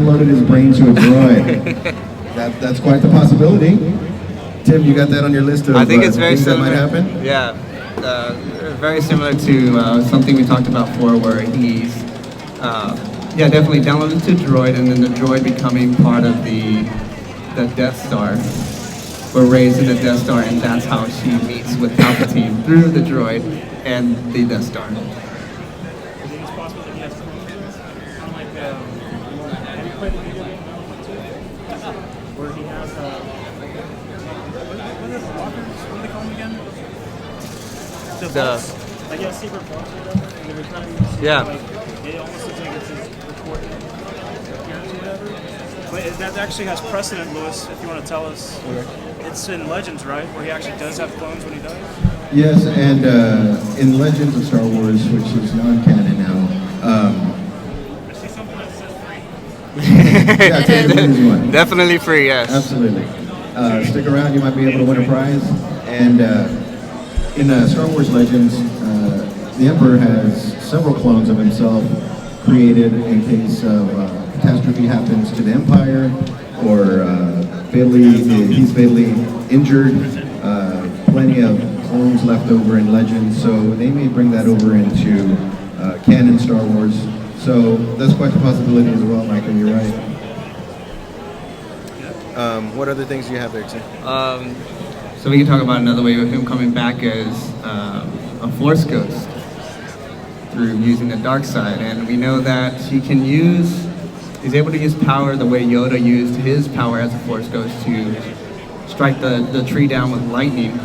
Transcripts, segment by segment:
downloaded his brain to a droid. That's quite the possibility. Tim, you got that on your list of I think it's very things similar. that might happen? Yeah, very similar to something we talked about before, where he's definitely downloaded to droid, and then the droid becoming part of the Death Star. We're raised in the Death Star, and that's how she meets with Palpatine through the droid and the Death Star. Is it possible that he has clones? Kind of like, have you played the video game where he has what are the walkers? What do they call them again? The vaults. Like he has secret vaults or whatever, and every time you see Yeah. it, like, it almost looks like it's his recording appearance or whatever. But that actually has precedent, Lewis, if you want to tell us. Okay. It's in Legends, right? Where he actually does have clones when he dies? Yes, and in Legends of Star Wars, which is non-canon now, I see something that says free. yeah, take it as you want. Definitely free, yes. Absolutely. Stick around, you might be able to win a prize. And in Star Wars Legends, the Emperor has several clones of himself created in case of catastrophe happens to the Empire, or he's fatally injured. Plenty of clones left over in Legends, so they may bring that over into canon Star Wars. So that's quite a possibility as well, Michael, you're right. What other things do you have there, Tim? So we can talk about another way of him coming back as a Force ghost through using the dark side, and we know that he's able to use power the way Yoda used his power as a Force ghost to strike the tree down with lightning.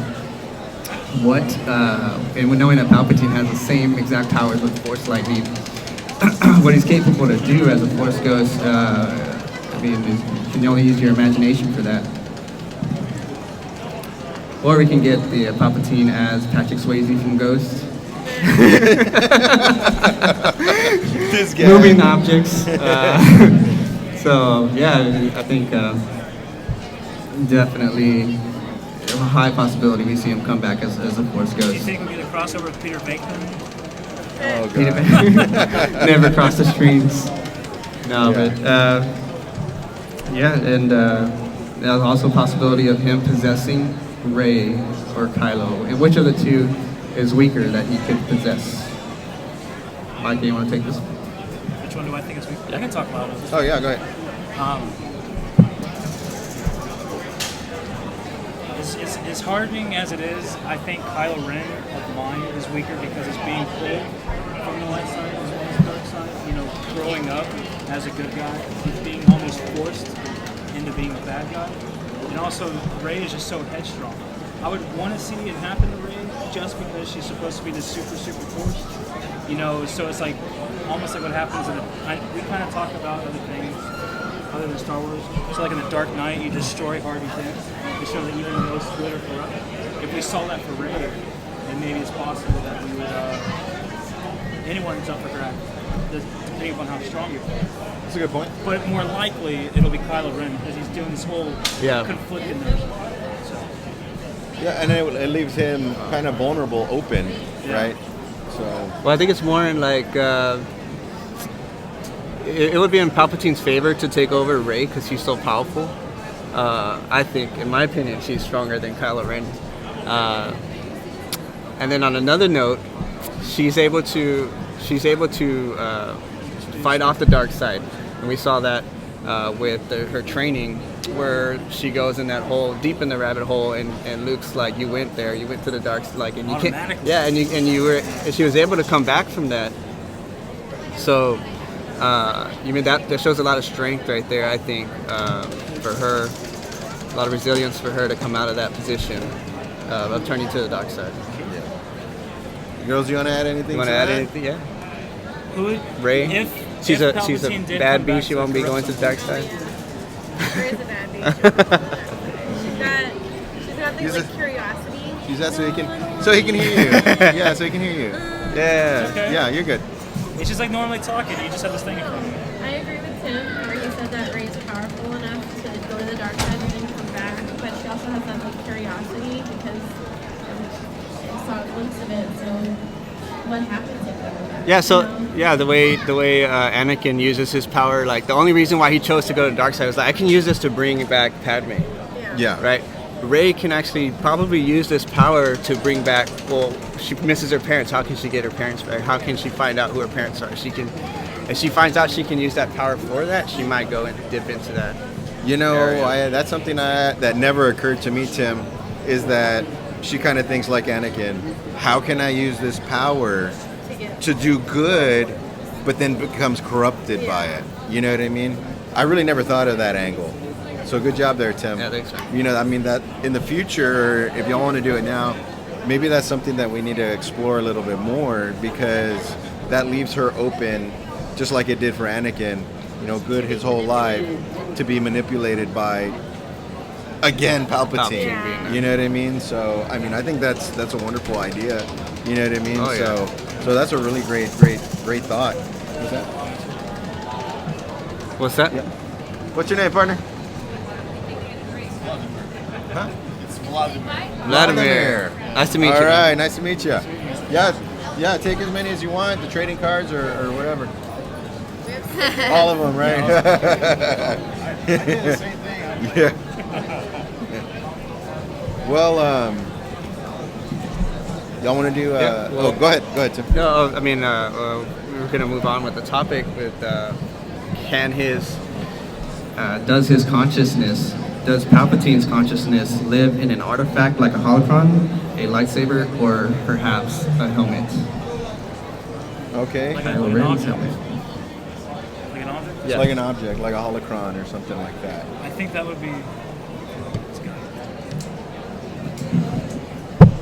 And with knowing that Palpatine has the same exact powers with Force lightning, what he's capable to do as a Force ghost, you can only use your imagination for that. Or we can get the Palpatine as Patrick Swayze from Ghost. This guy. Moving objects. So yeah, I think definitely a high possibility we see him come back as a Force Do you ghost. think we'll get a crossover with Peter Venkman? Oh, Peter God. Pan. Never crossed the streams. No, but and there's also a possibility of him possessing Rey or Kylo. And which of the two is weaker that he could possess? Mike, you want to take this? Which one do I think is weak? I can talk about it. Oh, yeah, go ahead. As hardening as it is, I think Kylo Ren of mine is weaker because it's being pulled from the light side as well as the dark side. You know, growing up as a good guy, he's being almost forced into being a bad guy. And also, Rey is just so headstrong. I would want to see it happen to Rey just because she's supposed to be the super force. You know, so it's like almost like what happens we kind of talk about other things other than Star Wars. So like in The Dark Knight, you destroy Harvey Dent to show that even those good are corrupt. If we saw that for Rey, then maybe it's possible that we would anyone's up for grabs, depending upon how strong you are. That's a good point. But more likely, it'll be Kylo Ren because he's doing this whole conflicted notion. So. Yeah, and it leaves him kind of vulnerable, open, right? So. Well, I think it's more in like it would be in Palpatine's favor to take over Rey because she's so powerful. I think, in my opinion, she's stronger than Kylo Ren. And then on another note, she's able to fight off the dark side, and we saw that with her training, where she goes in that hole, deep in the rabbit hole, and Luke's like, "You went there. You went to the dark side, like, and you can't." Yeah, and she was able to come back from that. So, that shows a lot of strength right there. I think for her, a lot of resilience for her to come out of that position of turning to the dark side. Girls, you want to add anything? You want to add anything? Yeah. Who would Rey? She's a bad bee. She won't be going to the dark side. Rey's a bad bee. She's got things like curiosity. She's that so he can hear you. Yeah, so he can hear you. Yeah. Okay. Yeah, you're good. It's just like normally talking. You just have this thing in front of you. I agree with Tim, where he said that Rey's powerful enough to go to the dark side and then come back, but she also has that like curiosity because she saw a glimpse of it. So what happens if they're Yeah, so the way Anakin uses his power, like the only reason why he chose to go to the dark side was like, I can use this to bring back Padme, Yeah. right? Rey can actually probably use this power to bring back. Well, she misses her parents. How can she get her parents back? How can she find out who her parents are? She can, if she finds out she can use that power for that, she might go and dip into that. You know, area. that's something that never occurred to me, Tim, is that she kind of thinks like Anakin. How can I use this power to do good, but then becomes corrupted by it? You know what I mean? I really never thought of that angle. So good job there, Tim. Yeah, thanks, man. You know, I mean, that in the future, if y'all want to do it now, maybe that's something that we need to explore a little bit more, because that leaves her open, just like it did for Anakin, you know, good his whole life, to be manipulated by, again, Palpatine. Yeah. You know what I mean? So, I mean, I think that's a wonderful idea. You know what I mean? Oh, yeah. So that's a really great thought. What's that? What's that? Yeah. What's your name, partner? Huh? Vladimir. Nice to meet you. All man. right, nice to meet you. Yeah, take as many as you want, the trading cards or whatever. All of them, right? Yeah. Well, y'all want to do? Yeah, well- go ahead, Tim. No, I mean, we were gonna move on with the topic with does Palpatine's consciousness live in an artifact like a holocron, a lightsaber, or perhaps a helmet? Okay. Like Kylo an Ren's object. helmet. Like an object? It's like an object, like a holocron or something like that. I think that would be.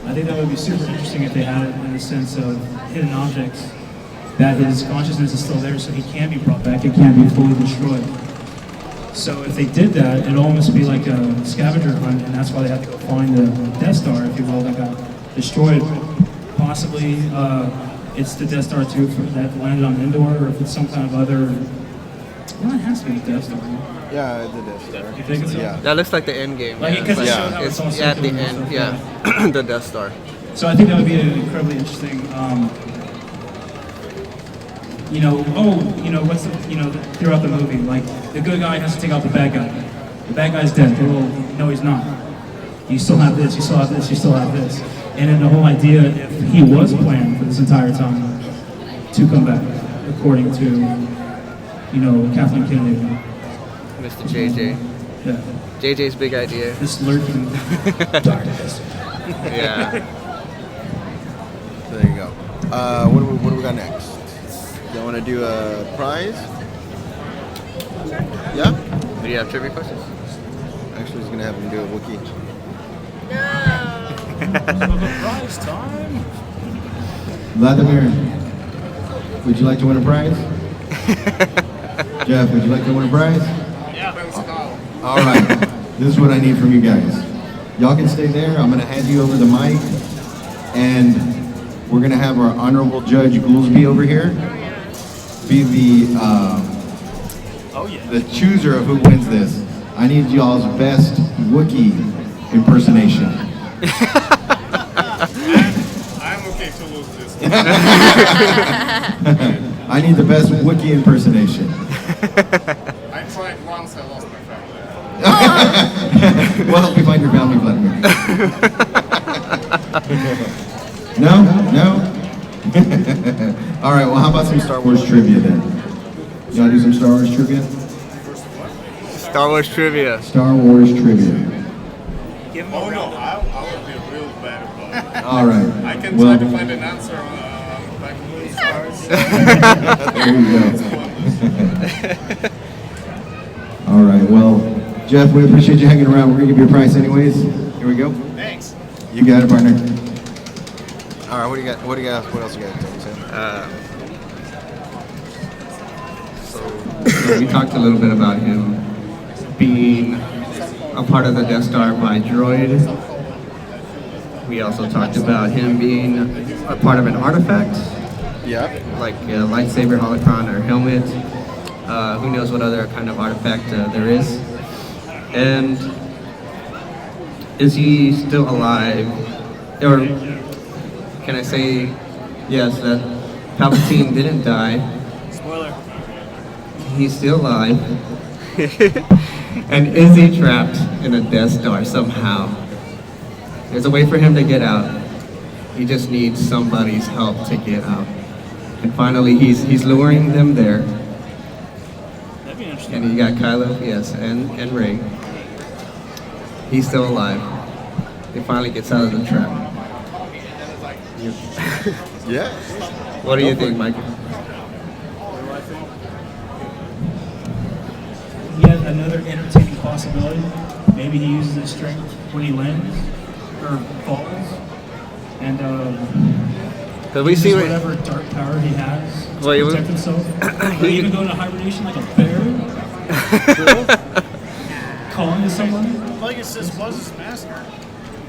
I think that would be super interesting if they had it in the sense of hidden objects, that his consciousness is still there so he can be brought back, it can't be fully destroyed. So if they did that, it'd almost be like a scavenger hunt, and that's why they have to go find the Death Star, if you will, that got destroyed. Possibly it's the Death Star 2 that landed on Endor, or if it's some kind of other... Well, it has to be the Death Star. Right? Yeah, the Death Star. You think it's Yeah. That looks like the end game. Like, because it Yeah. showed how it's all It's at the circular and end, stuff, yeah. The Death Star. So I think that would be an incredibly interesting, throughout the movie, like, the good guy has to take out the bad guy. The bad guy's dead. Well, no, he's not. You still have this, you still have this, you still have this. And then the whole idea, if he was planned for this entire time to come back, according to, Kathleen Kennedy. Mr. JJ. Yeah. JJ's big idea. This lurking darkness. Yeah. So there you go. What do we got next? Y'all want to do a prize? Yeah? Do you have trivia questions? Actually, he's gonna have him do a Wookiee. No. Prize time! Vladimir, would you like to win a prize? Jeff, would you like to win a prize? Yeah. All right. This is what I need from you guys. Y'all can stay there. I'm gonna hand you over the mic, and we're gonna have our honorable judge Goolsby over here be the chooser of who wins this. I need y'all's best Wookiee impersonation. I'm okay to lose this. I need the best Wookiee impersonation. I tried once, I lost my family. We'll help you find your family, Vladimir. No? All right, well, how about some Star Wars trivia then? You want to do some Star Wars trivia? Star Wars trivia. Star Wars trivia. Give him Oh a no, round. I will be real bad about it. All right. I can Well, try to find an answer back in the stars. there you go. All right, well, Jeff, we appreciate you hanging around. We're going to give you a prize anyways. Here we go. Thanks. You got it, partner. All right, what do you got? What else you got to tell me, Sam? So we talked a little bit about him being a part of the Death Star by droid. We also talked about him being a part of an artifact, Yeah. like a lightsaber, holocron, or helmet. Who knows what other kind of artifact there is. And is he still alive? Or can I say, yes, that Palpatine didn't die. Spoiler. He's still alive. And is he trapped in a Death Star somehow? There's a way for him to get out. He just needs somebody's help to get out. And finally, he's luring them there. That'd be interesting. And you got Kylo, yes, and Rey. He's still alive. He finally gets out of the trap. Yeah. What do you think, Michael? Yet another entertaining possibility. Maybe he uses his strength when he lands or falls, and Because we see uses whatever dark power he has to Well, protect himself. Or even go into hibernation like a bear. Calling to someone. Legacy was his master.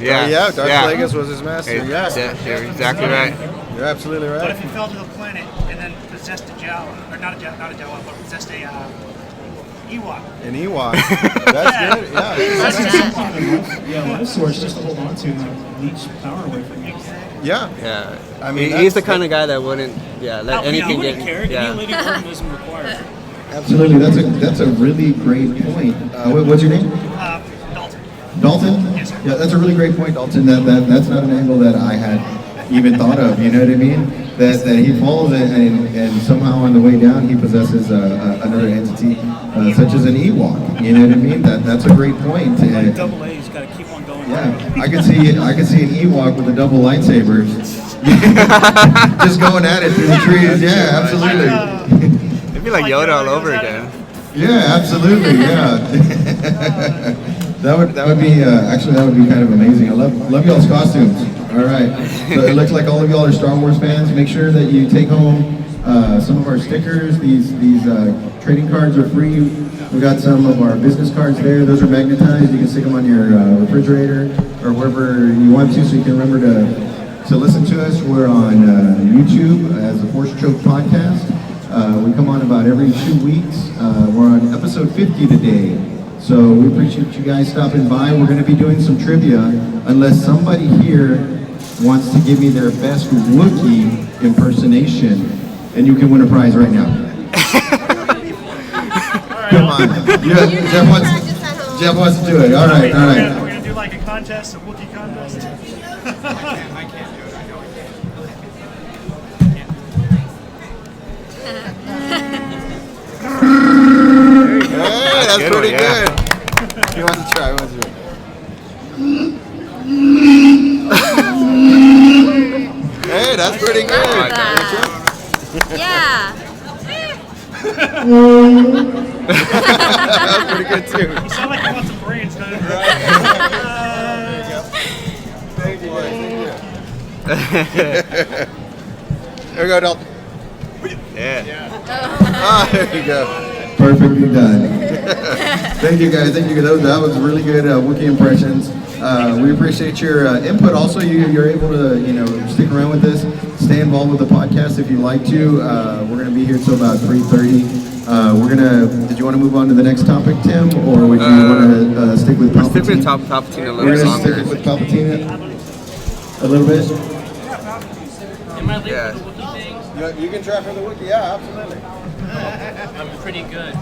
Yeah, Yeah, Darth Plagueis was his master. Hey, Yes, you're exactly right. you're absolutely But right. if he fell to the planet and then possessed a Jawa, or not a Jawa, but possessed a Ewok. An Ewok. That's good. Yeah. Yeah, life source just to hold on to and like leech power away from you. Yeah. Yeah, I mean, he's the that's- kind of guy that wouldn't, let He anything wouldn't get, care. Any yeah. living organism required. Absolutely, that's a really great point. What's your name? Dalton. Dalton? Yes, sir. Yeah, that's a really great point, Dalton. That's not an angle that I had even thought of. You know what I mean? That he falls and somehow on the way down he possesses another entity, such as an Ewok. You know what I mean? That's a great point. Like double A's, got to keep on going. Yeah, I could see an Ewok with a double lightsabers, just going at it through the trees. Yeah, absolutely. It'd be like Yoda all over again. Yeah, absolutely. Yeah. that would be actually that would be kind of amazing. I love y'all's costumes. All right. So it looks like all of y'all are Star Wars fans. Make sure that you take home some of our stickers. These trading cards are free. We got some of our business cards there. Those are magnetized. You can stick them on your refrigerator or wherever you want to, so you can remember to listen to us. We're on YouTube as the Force Choke Podcast. We come on about every 2 weeks. We're on episode 50 today. So we appreciate you guys stopping by. We're going to be doing some trivia unless somebody here wants to give me their best Wookiee impersonation, and you can win a prize right now. Come on. Yeah, Jeff wants to do it. All right, all right. We're going to do like a contest, a Wookiee contest. Hey, that's good pretty one, yeah. good. He wants to try. He wants to try. Hey, that's pretty good. Yeah. That's pretty good too. You sound like you want some brains, doesn't it? Thank you, boys. Thank you. There we go, Dalton. Yeah. Ah, there you go. Perfectly done. Thank you guys. Thank you. That was really good Wookiee impressions. We appreciate your input. Also, you're able to stick around with this, stay involved with the podcast if you like to. We're going to be here till about 3:30. Did you want to move on to the next topic, Tim, or would you want to stick with Palpatine? Stick with Palpatine a We're little going to stick longer. with Palpatine a little bit. Am I late Yeah. for the Wookiee thing? You can try for the Wookiee. Yeah, absolutely. I'm pretty good.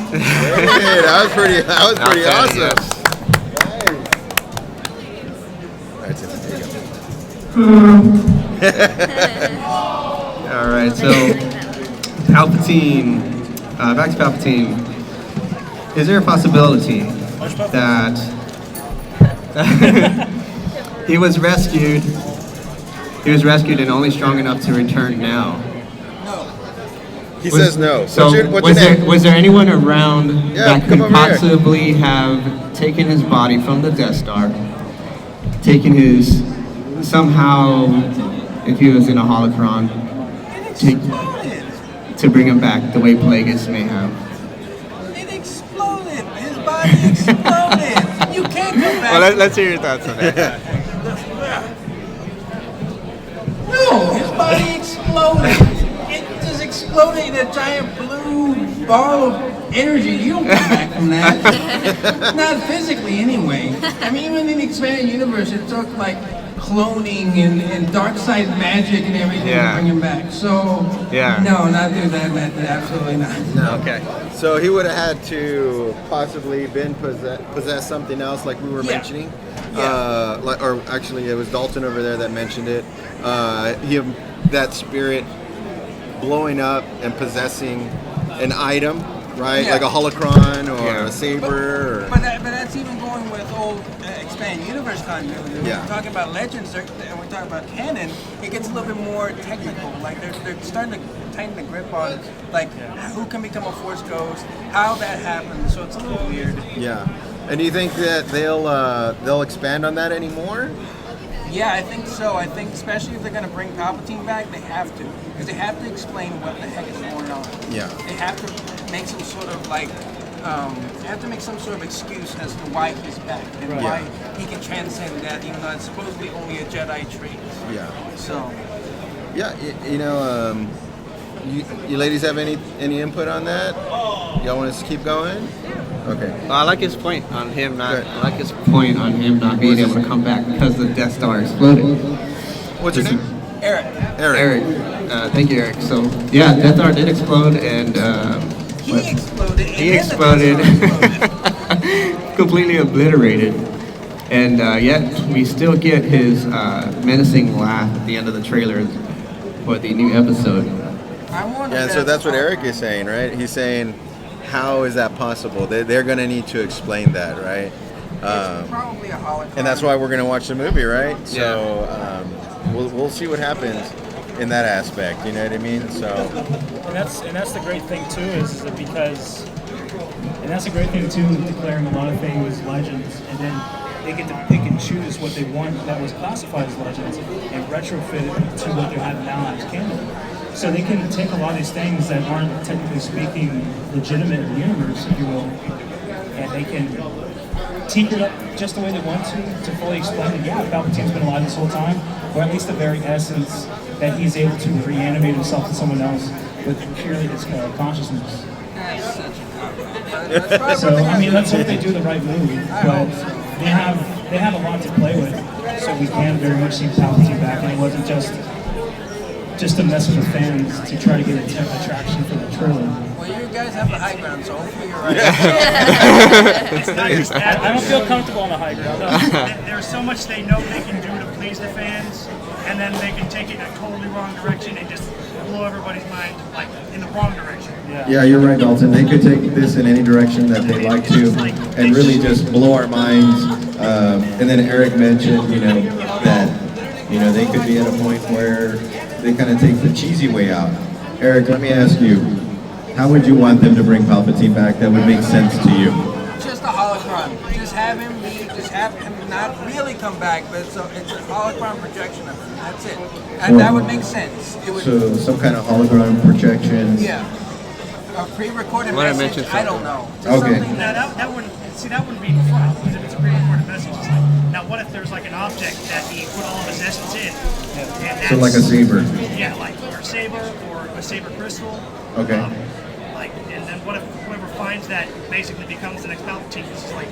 Hey, that was pretty Outstanding, awesome. yes. All right, Tim, there you go. All right, so Palpatine, back to Palpatine. Is there a possibility that he was rescued? He was rescued and only strong enough to return now. He says no. So What's your name? was there anyone around Yeah, that could come over here. possibly have taken his body from the Death Star, taken his somehow, if he was in a holocron, to bring him back the way Plagueis may have? It exploded. His body exploded. You can't go back. Well, let's hear your thoughts on that. No, his body exploded. It just exploded in a giant blue ball of energy. You don't come back from that. Not physically, anyway. I mean, even in the expanded universe, it took like cloning and dark side magic and everything to bring him back. So no, not do that. Absolutely not. No. Okay. So he would have had to possibly been possess something else, like we were mentioning. Or actually, it was Dalton over there that mentioned it. That spirit blowing up and possessing an item, right? Like a holocron or a saber. But that's even going with old expanded universe continuity. When we're talking about legends and we're talking about canon, it gets a little bit more technical. Like they're starting to tighten the grip on like who can become a force ghost, how that happens. So it's a little weird. Yeah. And do you think that they'll expand on that anymore? Yeah, I think so. I think especially if they're going to bring Palpatine back, they have to. Because they have to explain what the heck is going on. Yeah. They have to make some sort of like, they have to make some sort of excuse as to why he's back and why he can transcend that, even though it's supposedly only a Jedi trait. Yeah. So. Yeah, you ladies have any input on that? Y'all want us to keep going? Okay. Well, I like his point on him not. I like his point on him not being able to come back because the Death Star exploded. What's your name? Eric. Thank you, Eric. So yeah, Death Star did explode, and he exploded. Completely obliterated. And yet we still get his menacing laugh at the end of the trailer for the new episode. Yeah, so that's what Eric is saying, right? He's saying, how is that possible? They're going to need to explain that, right? It's probably a holocron. And that's why we're going to watch the movie, right? So we'll see what happens in that aspect. You know what I mean? So. And that's the great thing too is that because, and that's the great thing too, declaring a lot of things legends, and then they get to pick and choose what they want that was classified as legends and retrofit it to what they have now as canon. So they can take a lot of these things that aren't technically speaking legitimate in the universe, if you will, and they can tinker it up just the way they want to fully explain it. Yeah, Palpatine's been alive this whole time, or at least the very essence that he's able to reanimate himself to someone else with purely his consciousness. So, I mean, let's hope they do the right move, but they have a lot to play with, so we can very much see Palpatine back, and it wasn't just to mess with the fans to try to get attraction for the trailer. Well, you guys have the high ground, so hopefully you're right. I don't feel comfortable on the high ground. No. There's so much they know they can do to please the fans, and then they can take it in a totally wrong direction and just blow everybody's mind like in the wrong direction. Yeah, you're right, Dalton. They could take this in any direction that they'd like to, and really just blow our minds. And then Eric mentioned, that they could be at a point where they kind of take the cheesy way out. Eric, let me ask you, how would you want them to bring Palpatine back that would make sense to you? Just a holocron. Just have him not really come back, but it's a holocron projection of him. That's it. And that would make sense. So some kind of hologram projection. Yeah. A pre-recorded message. I don't know. Okay. That wouldn't be fun because if it's a pre-recorded message, it's like, now what if there's like an object that he put all of his essence in? And that's, So like a saber. Yeah, like or a saber or a saber crystal. Okay. And then what if whoever finds that basically becomes the next Palpatine? It's just like,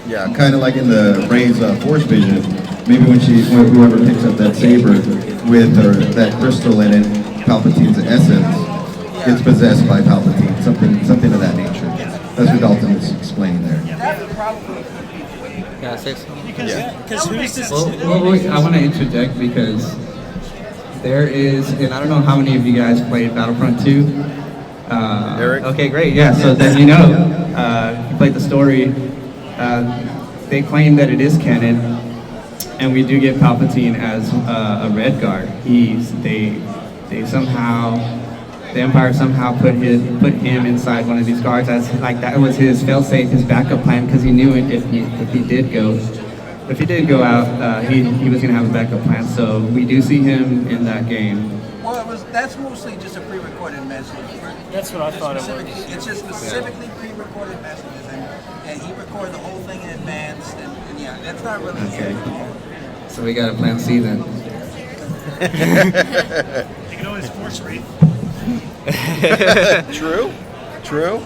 Yeah, kind of like in the Rey's Force vision. Maybe when whoever picks up that saber with that crystal in it, Palpatine's essence gets possessed by Palpatine. Something of that nature. That's what Dalton is explaining there. That probably could be the way. Yeah, say something. Because who's this? Wait, I want to interject because there is, and I don't know how many of you guys played Battlefront 2. Eric? Okay, great. Yeah, so then you played the story. They claim that it is canon, and we do get Palpatine as a Red Guard. The Empire somehow put him inside one of these guards as like that was his failsafe, his backup plan, because he knew if he did go out, he was gonna have a backup plan. So we do see him in that game. Well, that's mostly just a pre-recorded message. That's what I thought it was. It's just specifically pre-recorded messages, and he recorded the whole thing in advance, and yeah, that's not really Okay. So we got a plan C then. you can always force read. True.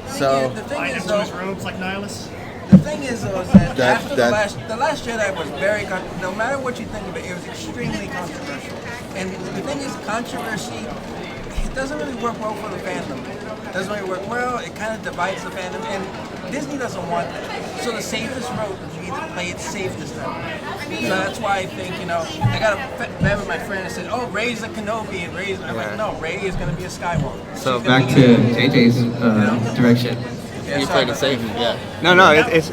So the thing Bind is, him to his robes like Nihilus. The thing is, though, is that after the last Jedi was very no matter what you think of it, it was extremely controversial. And the thing is, controversy, it doesn't really work well for the fandom. It doesn't really work well. It kind of divides the fandom, and Disney doesn't want that. So the safest route is you either play it safe this time. So that's why I think, I got a bet with my friend and said, oh, Rey's a Kenobi, and Rey's. I'm like, no, Rey is going to be a Skywalker. So back to JJ's direction. Yeah, You played it safe. Yeah. It's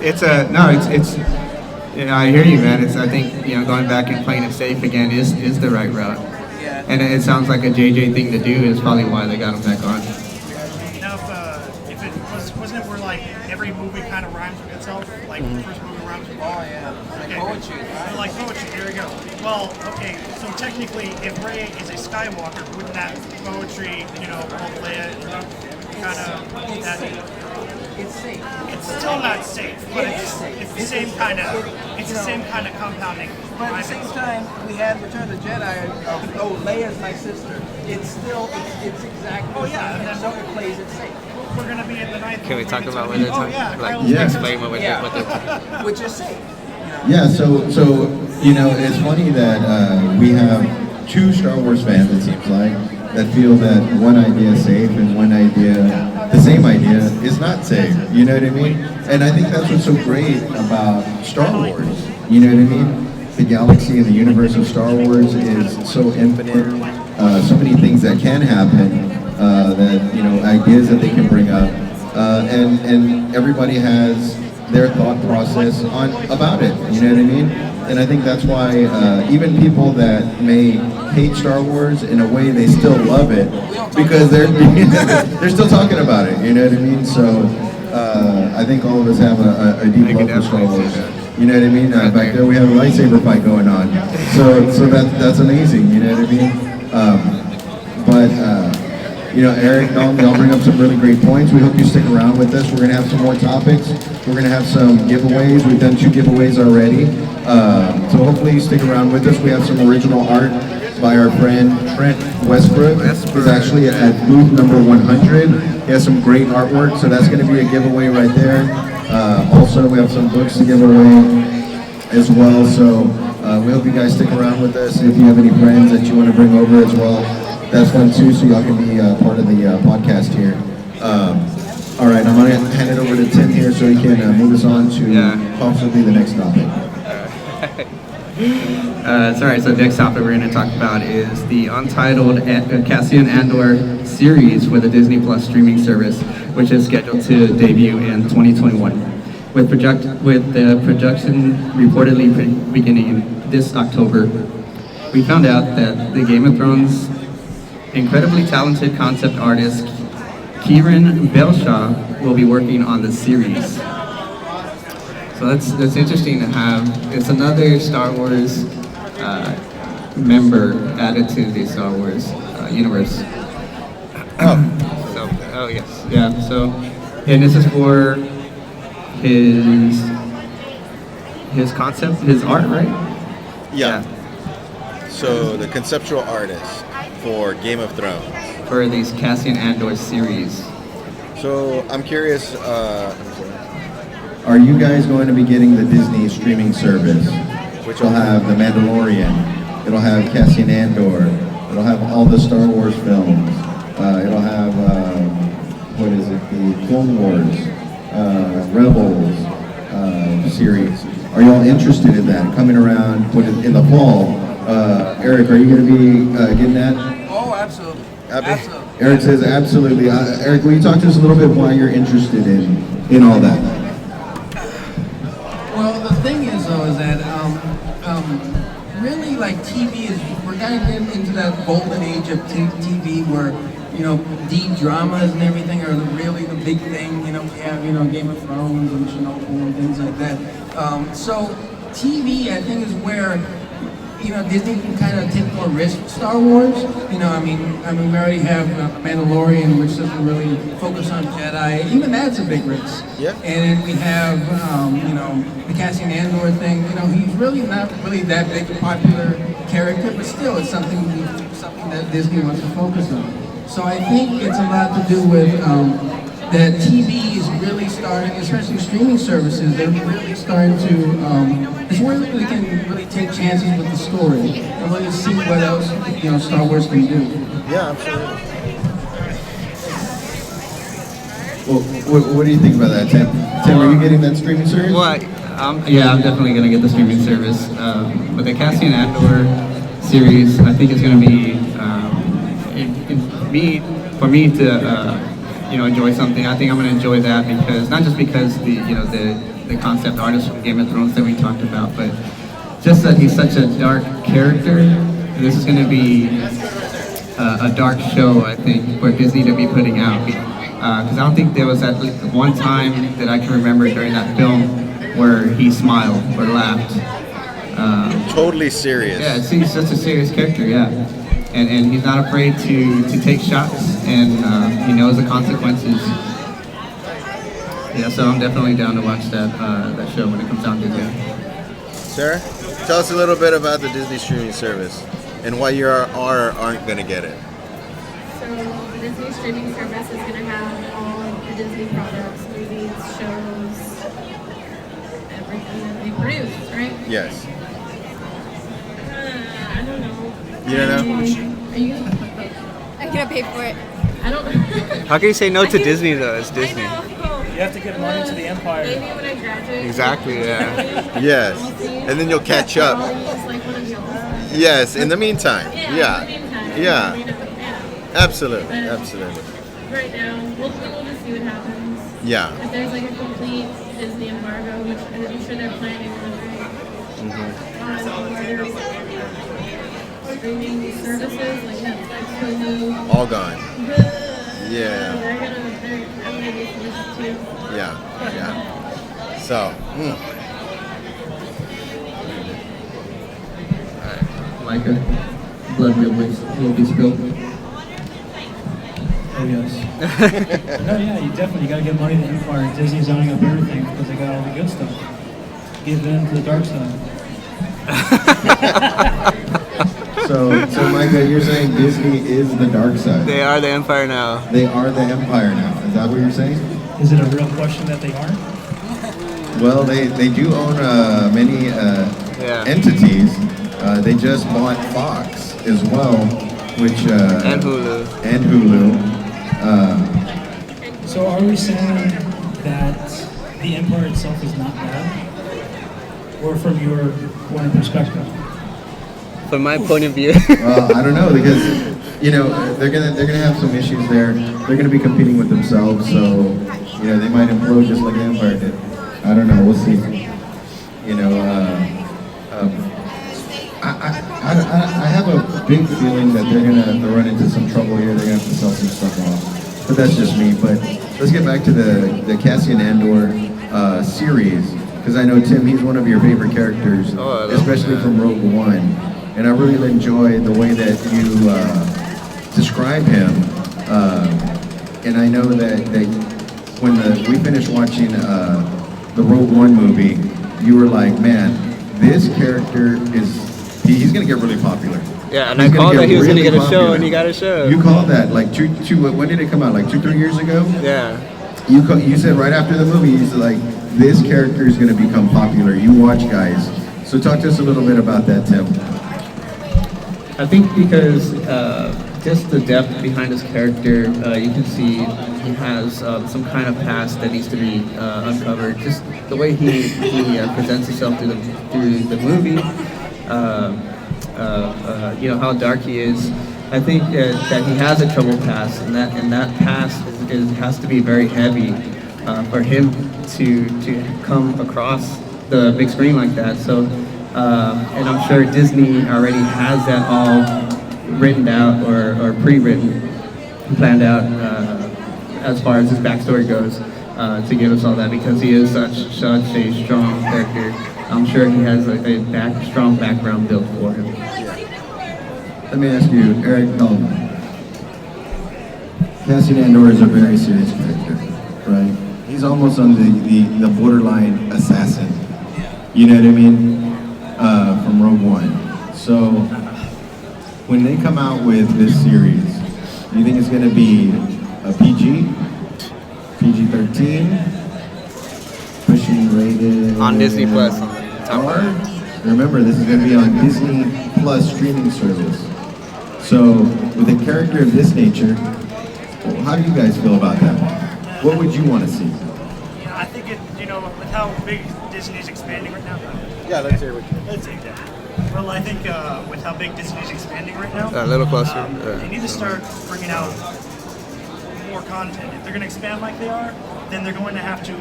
I hear you, man. I think going back and playing it safe again is the right route. Yeah. And it sounds like a JJ thing to do is probably why they got him back on. Now, if it wasn't it where like every movie kind of rhymes with itself? Like the first movie rhymes with. Oh yeah. Like poetry. Right? Like poetry. There we go. Well, okay. So technically, if Rey is a Skywalker, wouldn't that poetry, both Leia kind of that? It's safe. It's still not safe, but it's the same kind of compounding. But at the same time, we had Return of the Jedi. Leia's my sister. It's still it's exactly. Oh yeah, and then so it plays it safe. We're gonna be in the ninth. Can we talk about what they're talking? Yeah, Explain what they're talking. Which is safe. Yeah, so it's funny that we have two Star Wars fans, it seems like, that feel that one idea is safe and one idea, the same idea, is not safe. You know what I mean? And I think that's what's so great about Star Wars. You know what I mean? The galaxy and the universe of Star Wars is so infinite. So many things that can happen. That ideas that they can bring up, and everybody has their thought process about it. You know what I mean? And I think that's why even people that may hate Star Wars, in a way they still love it because they're still talking about it. You know what I mean? So I think all of us have a deep love for Star Wars. You know what I mean? Back there we have a lightsaber fight going on. So that's amazing. You know what I mean? Eric, y'all bring up some really great points. We hope you stick around with us. We're going to have some more topics. We're going to have some giveaways. We've done 2 giveaways already. So hopefully you stick around with us. We have some original art by our friend Trent Westbrook. He's actually at booth number 100. He has some great artwork, so that's going to be a giveaway right there. Also, we have some books to give away as well. So we hope you guys stick around with us. If you have any friends that you want to bring over as well, that's fun too, so y'all can be part of the podcast here. All right, I'm going to hand it over to Tim here so he can move us on to possibly the next topic. So next topic we're going to talk about is the untitled Cassian Andor series for the Disney Plus streaming service, which is scheduled to debut in 2021. With the production reportedly beginning this October, we found out that the Game of Thrones incredibly talented concept artist Kieran Belshaw will be working on the series. So that's interesting to have. It's another Star Wars member added to the Star Wars universe. And this is for his concept, his art, right? Yeah. So the conceptual artist for Game of Thrones. For these Cassian Andor series. So I'm curious, are you guys going to be getting the Disney streaming service, which will have The Mandalorian, it'll have Cassian Andor, it'll have all the Star Wars films, it'll have, the Clone Wars, Rebels series. Are y'all interested in that? Coming around in the fall. Eric, are you going to be getting that? Oh, absolutely. Absolutely. Eric says absolutely. Eric, will you talk to us a little bit why you're interested in all that? Well, the thing is, though, is that really, like, TV we're kind of getting into that golden age of TV where, deep dramas and everything are really the big thing. We have, Game of Thrones and Chernobyl and things like that. So TV, I think, is where Disney can kind of take more risks with Star Wars. We already have Mandalorian, which doesn't really focus on Jedi. Even that's a big risk. Yeah. And then we have, the Cassian Andor thing. He's really not really that big a popular character, but still, it's something that Disney wants to focus on. So I think it's a lot to do with that TV is really starting, especially streaming services, they're really starting to, it's where they can really take chances with the story and really see what else, Star Wars can do. Yeah, absolutely. Well, what do you think about that, Tim? Tim, are you getting that streaming service? Well, yeah, I'm definitely going to get the streaming service. But the Cassian Andor series, I think is going to be, for me to, enjoy something. I think I'm going to enjoy that because, not just because the concept artist from Game of Thrones that we talked about, but just that he's such a dark character. This is going to be a dark show, I think, for Disney to be putting out. Because I don't think there was at least one time that I can remember during that film where he smiled or laughed. Totally serious. Yeah, he's such a serious character, yeah. And he's not afraid to take shots, and he knows the consequences. Yeah, so I'm definitely down to watch that show when it comes out Disney. Sarah, tell us a little bit about the Disney streaming service and why you aren't going to get it. So the Disney streaming service is going to have all of the Disney products, movies, shows, everything that they produce, right? Yes. I don't know. You don't know? Are you I'm gonna pay for it. I don't How can you say no to Disney though? It's Disney. You have to give money to the empire. Maybe when I graduate. Exactly, yeah. Yes. And then you'll catch up. Yes, in the meantime. Yeah. Yeah. Absolutely. Absolutely. Right now, we'll just see what happens. Yeah. If there's like a complete Disney embargo, which I'm sure they're planning on, right? Streaming services like Netflix, Hulu. All gone. Yeah. I'm gonna be forced to. Yeah. Yeah. So. Micah, blood will be spilled. Oh yes. No, yeah, you definitely got to give money to Empire. Disney's owning up everything because they got all the good stuff. Give in to the dark side. So Micah, you're saying Disney is the dark side? They are the Empire now. They are the Empire now. Is that what you're saying? Is it a real question that they aren't? Well, they do own many entities. They just bought Fox as well, which and Hulu. And Hulu. So are we saying that the Empire itself is not bad? Or from your point of perspective? From my point of view. I don't know, because they're gonna have some issues there. They're gonna be competing with themselves, so they might implode just like the Empire did. I don't know. We'll see. I have a big feeling that they're gonna have to run into some trouble here. They're gonna have to sell some stuff off. But that's just me. But let's get back to the Cassian Andor series, because I know Tim, he's one of your favorite characters, especially from Rogue One. And I really enjoy the way that you describe him. And I know that when we finished watching the Rogue One movie, you were like, man, this character he's going to get really popular. Yeah, and I called that he was going to get a show, and he got a show. You called that, like, when did it come out? Like 2-3 years ago? Yeah. You said right after the movie, you said, like, this character is going to become popular. You watch, guys. So talk to us a little bit about that, Tim. I think because just the depth behind his character, you can see he has some kind of past that needs to be uncovered. Just the way he presents himself through the movie, how dark he is. I think that he has a troubled past, and that past has to be very heavy for him to come across the big screen like that. So. And I'm sure Disney already has that all written out or pre-written, planned out as far as his backstory goes to give us all that, because he is such a strong character. I'm sure he has a strong background built for him. Let me ask you, Eric, Cassian Andor is a very serious character, right? He's almost on the borderline assassin. You know what I mean? From Rogue One. So, when they come out with this series, do you think it's going to be a PG, PG-13, officially rated On Disney Plus. R. Remember, this is going to be on Disney Plus streaming service. So, with a character of this nature, how do you guys feel about that? What would you want to see? I think it, with how big Disney's expanding right now. Yeah, let's hear what you. Let's take that. Well, I think with how big Disney's expanding right now, A little closer. they need to start bringing out more content. If they're going to expand like they are, then they're going to have to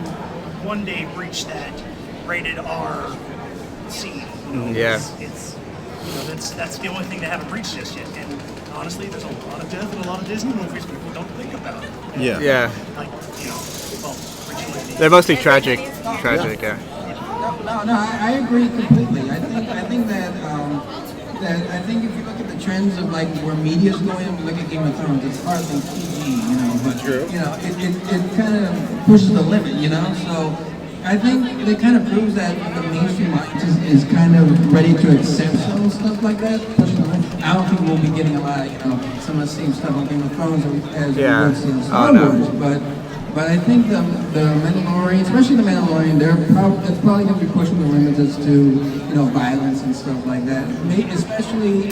one day reach that rated R scene. Yeah. It's that's the only thing they haven't reached just yet. And honestly, there's a lot of death in a lot of Disney movies people don't think about. Yeah. Yeah. Like, well, originally They're mostly tragic. Tragic, yeah. No, I agree completely. I think that I think if you look at the trends of like where media's going, if you look at Game of Thrones, it's hardly PG, but True. It kind of pushes the limit, So I think it kind of proves that the mainstream audience is kind of ready to accept some stuff like that. Pushing the limit. I don't think we'll be getting a lot of some of the same stuff on Game of Thrones as we would see in Star Wars, but I think the Mandalorian, especially the Mandalorian, it's probably going to be pushing the limits as to violence and stuff like that. Especially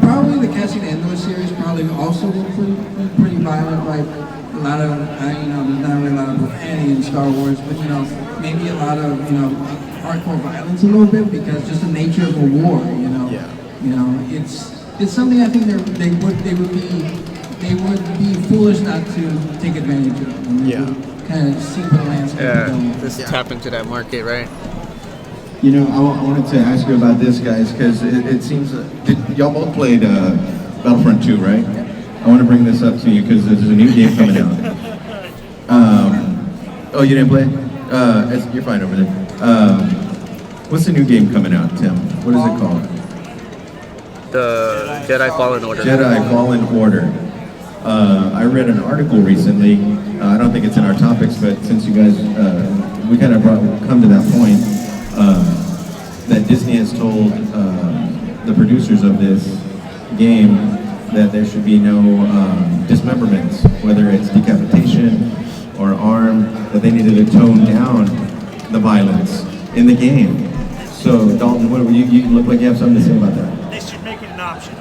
probably the Cassian Andor series probably also will be pretty violent. Like a lot of there's not really a lot of profanity in Star Wars, but maybe a lot of hardcore violence a little bit because just the nature of a war. It's something I think they would be foolish not to take advantage of. Kind of see the landscape. Just tap into that market, right? I wanted to ask you about this, guys, because it seems y'all both played Battlefront 2, right? I want to bring this up to you because there's a new game coming out. Oh, you didn't play? You're fine over there. What's the new game coming out, Tim? What is it called? The Jedi Fallen Order. Jedi Fallen Order. I read an article recently. I don't think it's in our topics, but since you guys, we kind of come to that point, that Disney has told the producers of this game that there should be no dismemberments, whether it's decapitation or arm, that they needed to tone down the violence in the game. So, Dalton, you look like you have something to say about that. They should make it an option.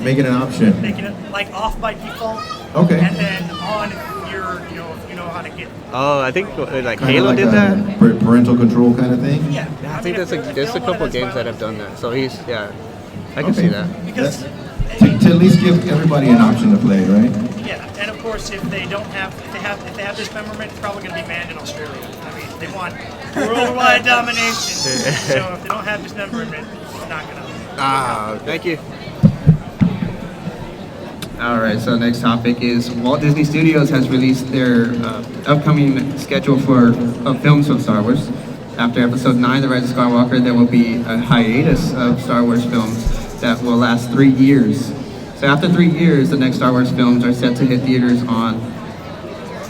Make it an option. Making it like off by default. Okay. And then on your, if you know how to get. Oh, I think like Kinda Halo like did a that. Parental control kind of thing? Yeah. I think there's a couple games that have done that. So I can Okay. see that. Because To at least give everybody an option to play, right? yeah, and of course if they have dismemberment, it's probably going to be banned in Australia. I mean, they want worldwide domination. So if they don't have dismemberment, it's not going to. Thank you. All right, so next topic is Walt Disney Studios has released their upcoming schedule for films from Star Wars. After Episode 9, The Rise of Skywalker, there will be a hiatus of Star Wars films that will last 3 years. So after 3 years, the next Star Wars films are set to hit theaters on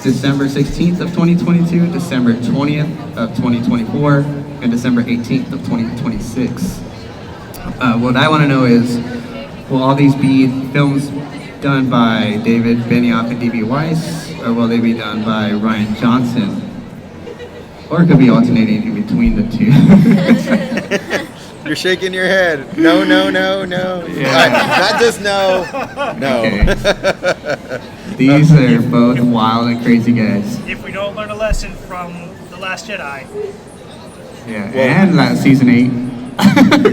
December 16th of 2022, December 20th of 2024, and December 18th of 2026. What I want to know is, will all these be films done by David Benioff and D.B. Weiss, or will they be done by Rian Johnson? Or it could be alternating in between the two. You're shaking your head. No. Yeah. Not just no. No. Okay. These are both wild and crazy guys. If we don't learn a lesson from The Last Jedi. Yeah, and last season 8,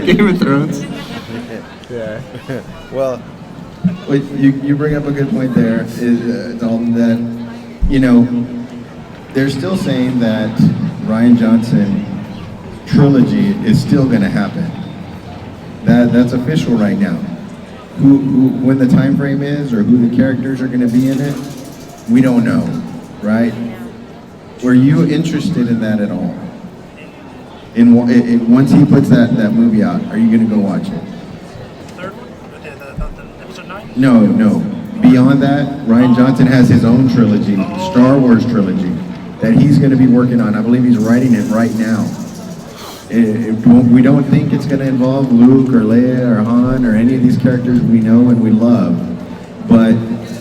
Game of Thrones. Yeah. Well, Wait, you bring up a good point there, Dalton, that, they're still saying that Rian Johnson trilogy is still going to happen. That's official right now. When the time frame is or who the characters are going to be in it, we don't know, right? Were you interested in that at all? Once he puts that movie out, are you going to go watch it? Third one? The episode 9? No. Beyond that, Rian Johnson has his own trilogy, Star Wars trilogy, that he's going to be working on. I believe he's writing it right now. We don't think it's going to involve Luke or Leia or Han or any of these characters we know and we love, but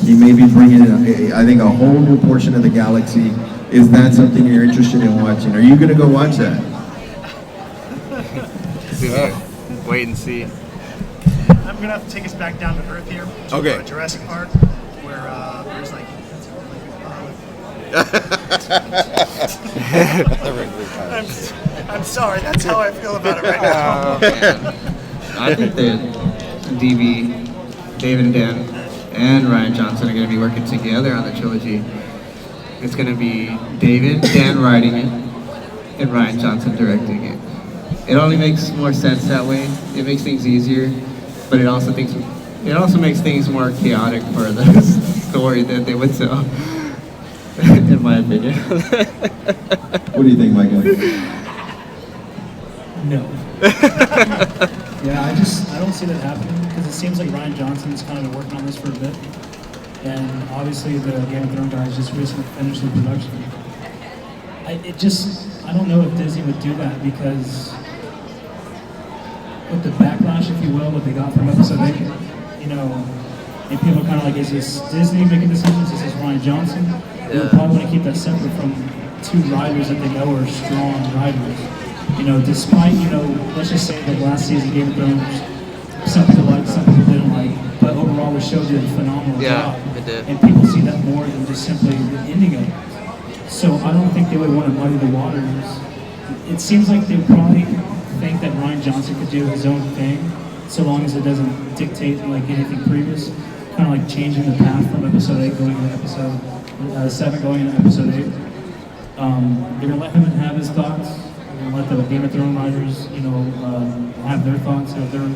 he may be bringing in, I think, a whole new portion of the galaxy Is that something you're interested in watching? Are you going to go watch that? Wait and see. I'm gonna have to take us back down to earth here. To Okay. Jurassic Park, where there's like. I'm sorry. That's how I feel about it right now. I think that David and Dan, and Ryan Johnson are going to be working together on the trilogy. It's going to be David, Dan writing it, and Ryan Johnson directing it. It only makes more sense that way. It makes things easier, but it also makes things more chaotic for the story that they would tell. In my opinion. What do you think, Michael? No. Yeah, I don't see that happening because it seems like Ryan Johnson's kind of been working on this for a bit, and obviously the Game of Thrones guys just recently finished the production. I don't know if Disney would do that because with the backlash, if you will, that they got from episode 8, and people are kind of like, is this Disney making decisions? Is this Ryan Johnson? They would probably want to keep that separate from two writers that they know are strong writers. Despite, let's just say that last season Game of Thrones, some people liked, some people didn't like, but overall the show did a phenomenal job. It did. And people see that more than just simply the ending of it. So I don't think they would want to muddy the waters. It seems like they probably think that Ryan Johnson could do his own thing, so long as it doesn't dictate like anything previous, kind of like changing the path from episode 8 going into episode 7 going into episode 8. They're gonna let him have his thoughts. They're gonna let the Game of Thrones writers, have their thoughts, have their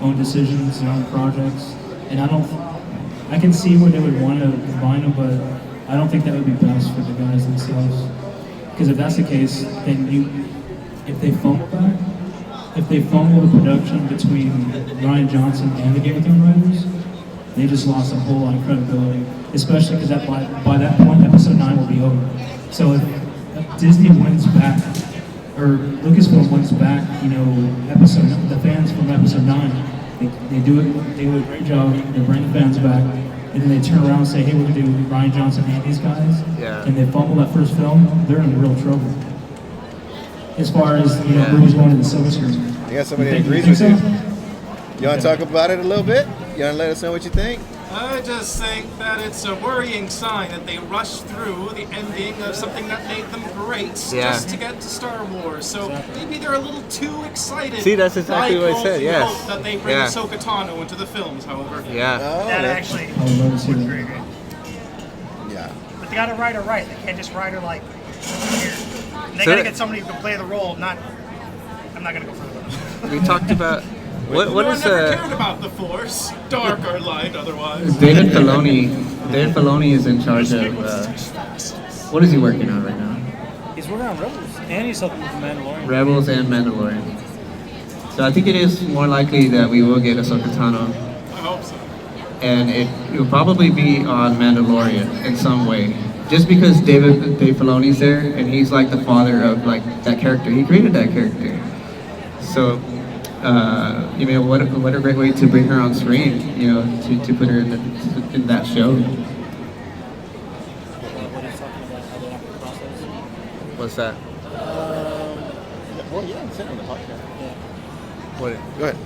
own decisions, their own projects. And I can see where they would want to combine them, but I don't think that would be best for the guys themselves. Because if that's the case, then if they fumble the production between Ryan Johnson and the Game of Thrones writers, they just lost a whole lot of credibility. Especially because by that point, episode 9 will be over. So if Disney wins back, or Lucasfilm wins back, the fans from episode 9, they do a great job. They bring the fans back, and then they turn around and say, "Hey, we're gonna do Ryan Johnson and these guys," and they fumble that first film, they're in real trouble. As far as movies going to the silver screen. You got somebody that agrees with you? You want to talk about it a little bit? You want to let us know what you think? I just think that it's a worrying sign that they rushed through the ending of something that made them great just to get to Star Wars. So maybe they're a little too excited. See, that's exactly what I said, yes. Hope that they bring Ahsoka Tano into the films, however. Yeah. That actually would be very good. Yeah. But they gotta write her right. They can't just write her like here. And they gotta get somebody who can play the role, I'm not gonna go further. We talked about what is never cared about the Force, dark or light, otherwise. David Filoni is in charge of what is he working on right now? He's working on Rebels, and he's helping with the Mandalorian. Rebels and Mandalorian. So I think it is more likely that we will get Ahsoka Tano. I hope so. And it will probably be on Mandalorian in some way. Just because Dave Filoni's there, and he's like the father of like that character. He created that character. So, what a great way to bring her on screen. To put her in that show. What's that? Well, yeah, it's on the podcast. What? Go ahead.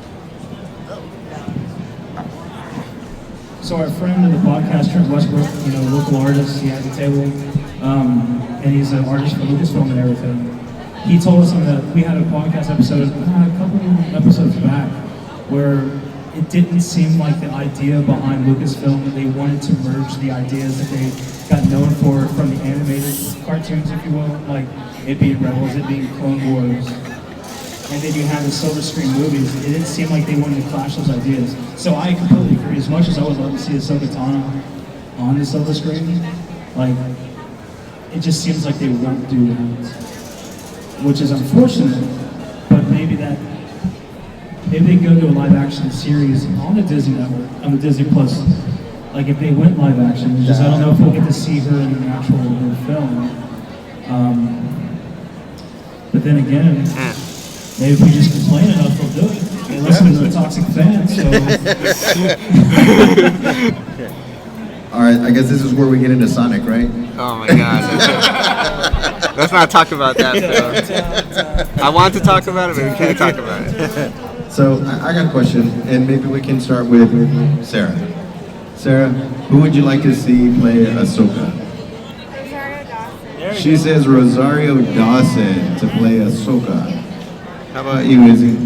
So our friend in the podcast, Trent Westbrook, local artist, he has a table, and he's an artist for Lucasfilm and everything. He told us that we had a podcast episode a couple episodes back where it didn't seem like the idea behind Lucasfilm, that they wanted to merge the ideas that they got known for from the animated cartoons, if you will, like it being Rebels, it being Clone Wars, and then you have the silver screen movies. It didn't seem like they wanted to clash those ideas. So I completely agree. As much as I would love to see Ahsoka Tano on the silver screen, like it just seems like they won't do that, which is unfortunate. But maybe they go to a live action series on the Disney Network, on the Disney Plus. Like if they went live action, I don't know if we'll get to see her in an actual film. But then again, maybe if we just complain enough, they'll do it. They listen to the toxic fans, so. All right, I guess this is where we get into Sonic, right? Oh my God. Let's not talk about that, though. I want to talk about it, but we can't talk about it. So I got a question, and maybe we can start with Sarah. Sarah, who would you like to see play Ahsoka? Rosario Dawson. She says Rosario Dawson to play Ahsoka. How about you, Izzy? I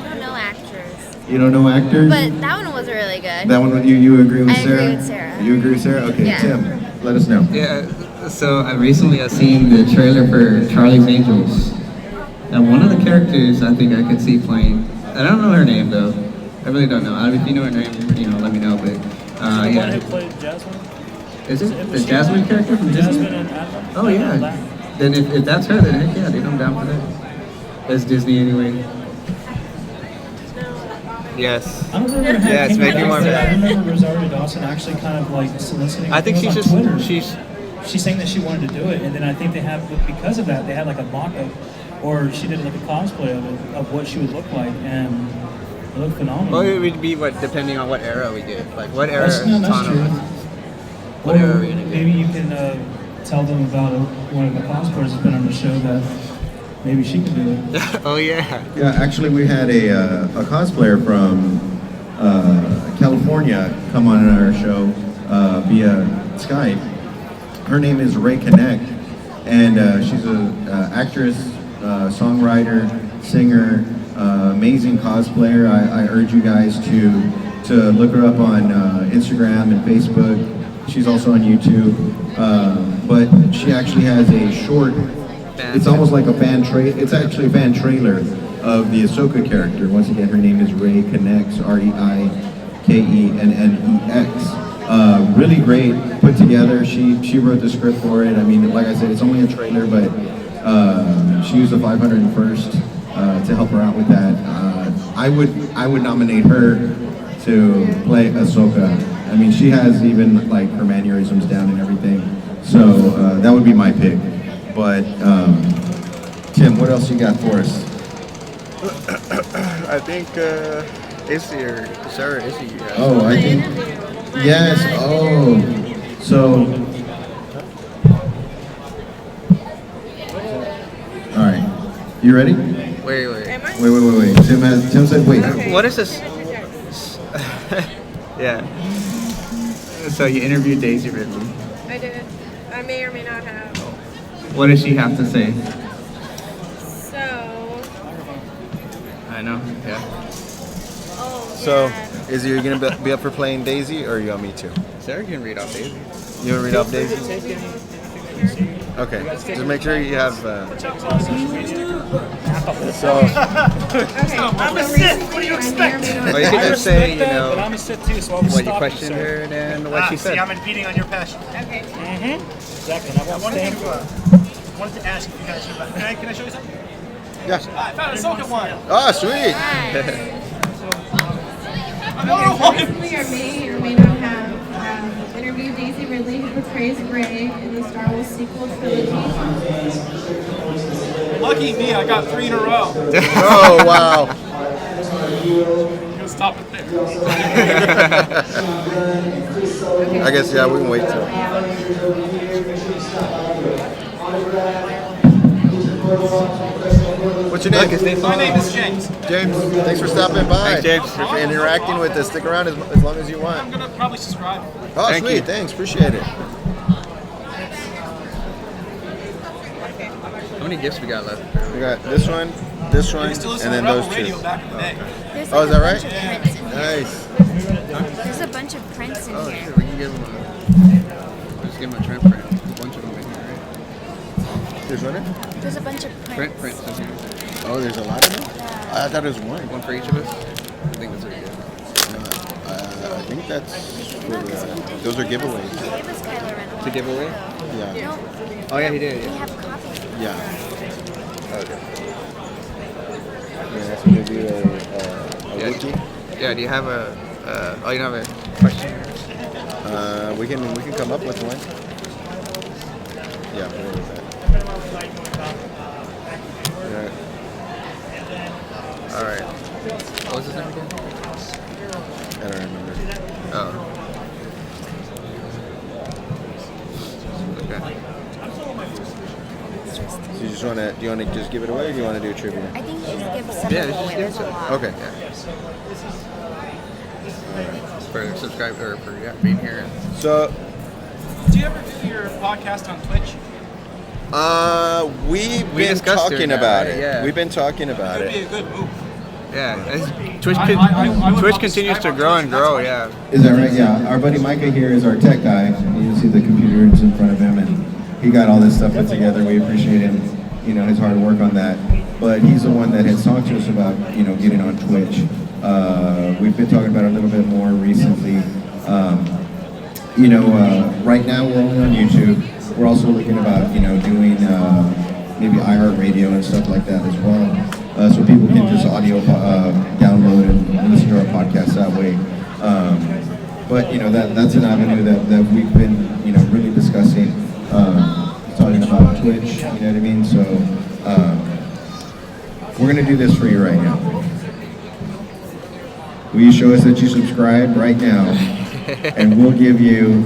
don't know actors. You don't know actors? But that one was really good. That one, you agree with I Sarah? agree with Sarah. You agree with Sarah? Okay, Yeah. Tim, let us know. Yeah, so I recently seen the trailer for Charlie's Angels. And one of the characters I think I could see playing, I don't know her name though. I really don't know. If you know her name, let me know. But The one who played Jasmine? Is it the Jasmine character from Disney? Jasmine and Adam? Oh yeah. Then if that's her, then heck yeah, dude, I'm down for that. That's Disney anyway. Yes. I don't remember how Yeah, it it's came making about, more. but I remember Rosario Dawson actually kind of like soliciting. I think it was she's on just Twitter. she's saying that she wanted to do it, and then I think they have, because of that, they had like a mock-up, or she did like a cosplay of it, of what she would look like, and it looked phenomenal. Well, it would be depending on what era we get. Like what era That's Tana true. was. What Or era are we gonna get? maybe you can tell them about one of the cosplayers that's been on the show that maybe she can do it. Oh yeah. Yeah, actually we had a cosplayer from California come on our show via Skype. Her name is Ray Connect, and she's an actress, songwriter, singer, amazing cosplayer. I urge you guys to look her up on Instagram and Facebook. She's also on YouTube, but she actually has a short. It's almost like a fan It's actually a fan trailer of the Ahsoka character. Once again, her name is Ray Kennex, REIKENNEX. Really great, put together. She wrote the script for it. I mean, like I said, it's only a trailer, but she used the 501st to help her out with that. I would nominate her to play Ahsoka. I mean, she has even like her mannerisms down and everything. So that would be my pick. But Tim, what else you got for us? I think Izzy or Sarah Izzy. Oh, I think. Yes. Oh, so. All right. You ready? Wait. Wait. Tim said wait. Okay. What is this? Yeah. So you interviewed Daisy Ridley. I did. I may or may not have. What does she have to say? So. I know. Yeah. Oh. So, yeah. Izzy, are you gonna be up for playing Daisy, or you want me to? Sarah can read off Daisy. You wanna read off Daisy? Okay. Just make sure you have. So. Okay. I'm a Sith. What do you expect? Or you could just say, But I'm a Sith too, so I'll what you stop questioned you, her and then what she See, said. I'm impeding on your passion. Okay. Exactly. And I I won't wanted stand to, for it. wanted to ask you guys about. Can I show you something? Yeah. I found a Ahsoka one. Oh, sweet. We may or may not have interviewed Daisy Ridley, who portrays Rey in the Star Wars sequel trilogy. Lucky me, I got 3 in a row. Oh, wow. I'm gonna stop it there. I guess, yeah, we can wait till. What's your name? My name is James. James, thanks for stopping by. Thanks, James. For interacting with us. Stick around as long as you I'm want. gonna probably subscribe. Oh, Thank sweet. you. Thanks. Appreciate it. How many gifts we got left? We got this one, I used to listen and then to Rebel those Radio two. back in the day. There's Oh, is that right? a bunch of prints in here. Nice. There's a bunch of prints in Oh here. shit, we can give him just give him a Trent print. There's a bunch of them in here, right? There's one? There's a bunch of Print prints. prints in here. Oh, there's a lot of them? I thought it was one. One for each of us. I think that's pretty good. I think that's for those are giveaways. He gave us Kylo Ren. To give away? Yeah. No, Oh yeah, he did. we Yeah. have copies. Yeah. Okay. Yeah, that's gonna be a Yeah. wiki. Yeah. Do you have a? Oh, you don't have a question? We can come up with one. Yeah, where is that? Yeah. All right. What was his name again? I don't remember. Oh. Do you wanna just give it away, or do you wanna do a trivia? I think you just give some Yeah, of them just away. give There's a some. lot. Okay. For subscribe or for being here. So, Do you ever do your podcast on Twitch? we've We been discussed talking doing that, about right? it. Yeah. We've been talking about Could be it. a good move. Yeah, I would Twitch love to continues to subscribe grow on and Twitch, grow. that's Yeah. Is that right? Yeah. Our buddy Micah here is our tech guy. You see the computers in front of him, and he got all this stuff put together. We appreciate him, his hard work on that. But he's the one that has talked to us about, getting on Twitch. We've been talking about it a little bit more recently. Right now we're only on YouTube. We're also looking about, doing maybe iHeartRadio and stuff like that as well. So people can just audio download and listen to our podcast that way. But that's an avenue that we've been really discussing, talking about Twitch. You know what I mean? So we're gonna do this for you right now. Will you show us that you subscribe right now, and we'll give you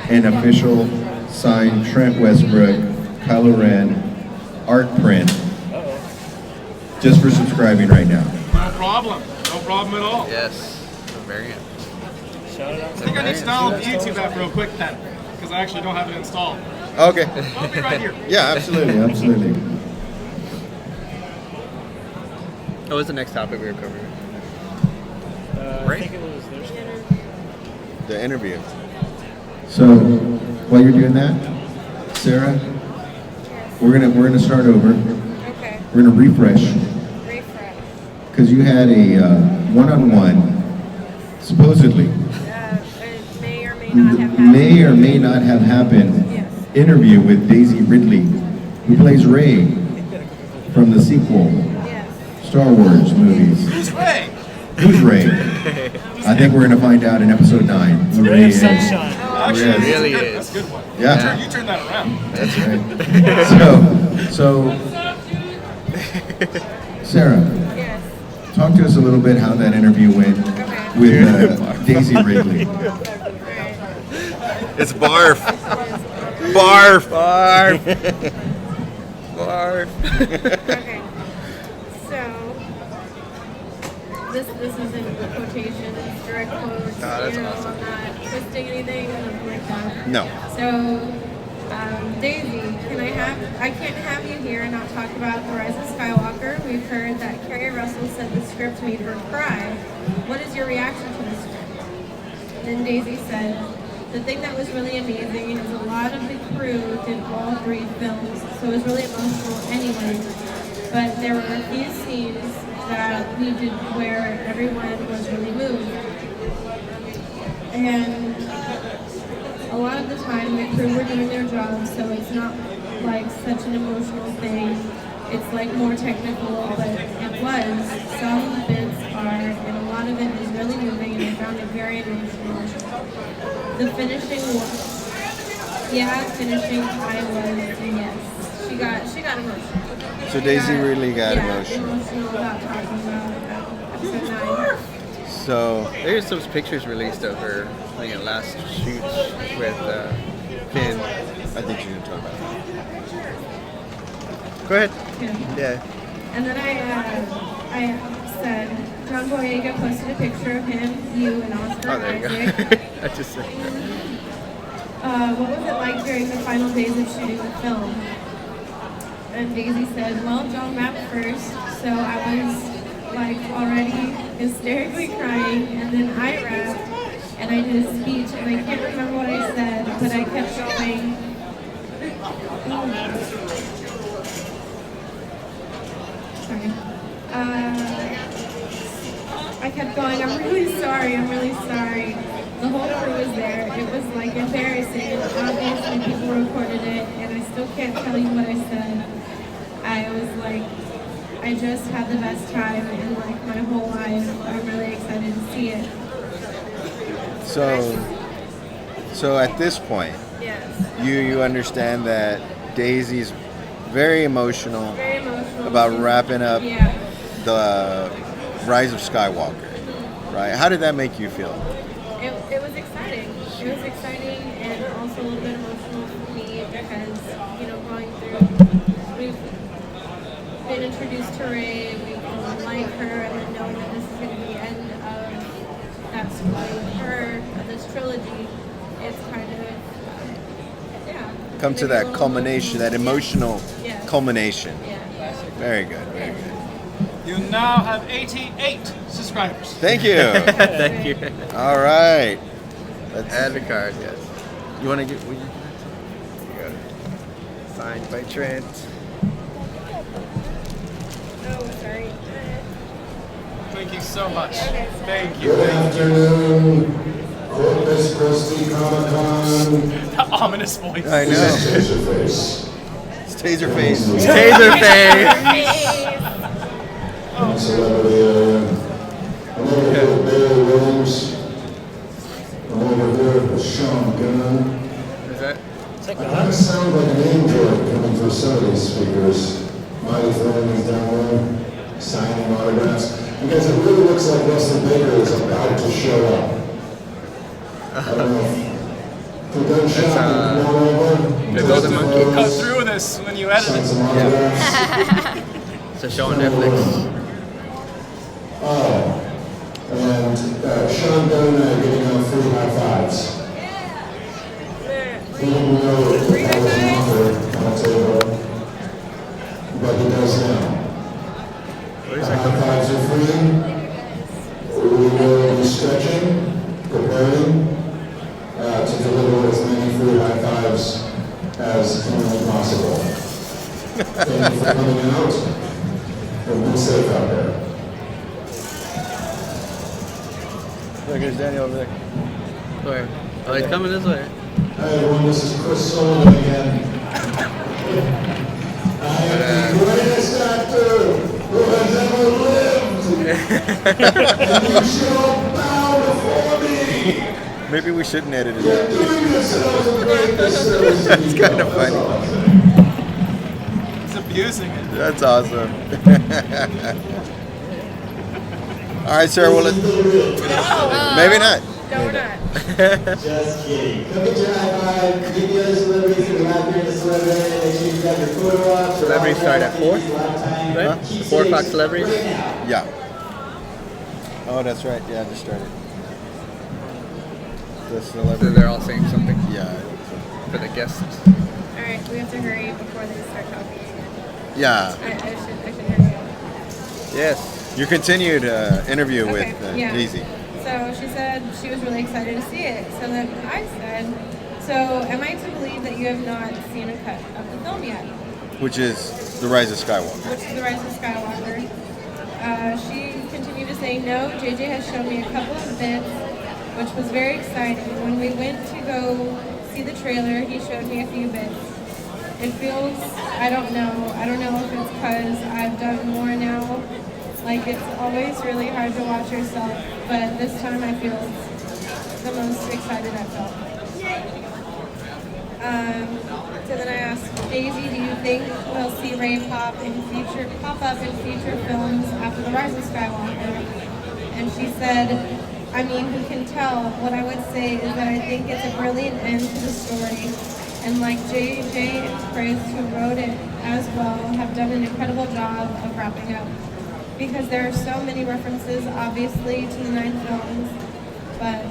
an official signed Trent Westbrook, Kylo Ren art print just for subscribing right now. No problem. No problem at all. Yes. Very good. Shout it out. I think I need to download the YouTube app real quick then, because I actually don't have it installed. Okay. I'll be right here. Yeah, absolutely. Absolutely. What was the next topic we were covering? I think it was their standard. The interview. So while you're doing that, Sarah, we're gonna start over. Okay. We're gonna refresh Refresh. because you had a one-on-one, supposedly It may or may not have happened. may or may not have happened. Yes. Interview with Daisy Ridley, who plays Rey from the sequel Yes. Star Wars movies. Who's Ray? Who's Rey? I think we're gonna find out in episode 9. Who Rey Ray of is. sunshine. Actually, Yes. Really that's is. a good one. Yeah. You turn that around. That's right. So, Sarah, Yes. talk to us a little bit how that interview went with Daisy Ridley. It's barf. Barf. Barf. Barf. Okay. So this is in quotations, direct quotes. that's I'm awesome. not twisting anything, nothing like that. No. So, Daisy, I can't have you here and not talk about The Rise of Skywalker. We've heard that Kerry Russell said the script made her cry. What is your reaction to the script? Then Daisy said, the thing that was really amazing is a lot of the crew did all 3 films, so it was really emotional anyway. But there were a few scenes that we did where everyone was really moved. And a lot of the time the crew were doing their job, so it's not like such an emotional thing. It's like more technical, but it was. Some bits are, and a lot of it is really moving, and I found it very emotional. The finishing was, finishing I was, yes. She got emotional. So Daisy really got emotional. emotional. About talking about episode 9. So There's some pictures released of her last shoots with Finn. I think you're gonna talk about that. Go ahead. Yeah. And then I said, John Boyega posted a picture of him, you, and Oscar Oh, there you Isaac. go. I just said What was it like during the final days of shooting the film? And Daisy said, well, John rapped first, so I was like already hysterically crying, and then I rapped, and I did a speech, and I can't remember what I said, but I kept going. Sorry. I kept going, I'm really sorry. The whole crew was there. It was like embarrassing. Obviously people recorded it, and I still can't tell you what I said. I was like, I just had the best time in like my whole life. I'm really excited to see it. So at this point, Yes. you understand that Daisy's very emotional, Very emotional. about wrapping up Yeah. the Rise of Skywalker, right? How did that make you feel? It was exciting. It was exciting and also a little bit emotional for me because, going through, introduced to Rey, we like her, and then knowing that this is going to be the end of that story with her, of this trilogy, it's kind of, yeah. Come to that culmination, that emotional Yes. culmination. Yeah. Very good, very good. You now have 88 subscribers. Thank you. Thank you. All right. Let's Add the card, yes. You want to get? Will you? You got it. Signed by Trent. Oh, sorry. Thank you so much. Okay. Thank you. Good afternoon, Corpus Christi Comic Con. The ominous voice. I know. Taserface. It's Taserface. Taserface. I'm a celebrity area. I'm over here with Barry Williams. I'm over here with Sean Gunn. Is that? I kind of sound like an android coming through some of these speakers. Mighty Flynn is down there, signing autographs. Because it really looks like Rustin Baker is about to show up. I don't know if the gunshot can come over. The Golden Monkey. Cut through this when you edit Sign it. some autographs. It's a show on Netflix. Oh, and Sean Gunn and I are getting out free high fives. He didn't know that was an offer on the table, but he does now. The high fives are free. We will be stretching, preparing to deliver as many free high fives as humanly possible. Thank you for coming out, and be safe out there. Look, there's Daniel over there. Where? Oh, he's coming this way. Hi everyone, this is Chris Sullivan again. I am the greatest actor who has ever lived. And you shall bow before me. Maybe we shouldn't edit it You're out. doing yourselves a great disservice. It's kind of funny. He's abusing it. That's awesome. All right, sir. Well, maybe not. No, we're not. Just kidding. Come get your high five. Meet the other celebrities who are out there in the celebrity. Make sure you got your photo ops. Celebrities start at 4, right? The 4 o'clock celebrities. Yeah. Oh, that's right. Yeah, I just started. The So celebrity. they're all saying something Yeah. for the guests. All right, we have to hurry before they start talking again. Yeah. I should hurry. Yes. Your continued interview Okay, with yeah. Daisy. So she said she was really excited to see it. So then I said, so am I to believe that you have not seen a cut of the film yet? Which is The Rise of Skywalker. Which is The Rise of Skywalker. She continued to say, no, JJ has shown me a couple of bits, which was very exciting. When we went to go see the trailer, he showed me a few bits. It feels, I don't know if it's because I've done more now. Like, it's always really hard to watch yourself, but this time I feel the most excited I've felt. So then I asked Daisy, do you think we'll see Rey pop up in future films after The Rise of Skywalker? And she said, I mean, who can tell? What I would say is that I think it's a brilliant end to the story. And like JJ and Chris, who wrote it as well, have done an incredible job of wrapping up. Because there are so many references, obviously, to the 9 films, but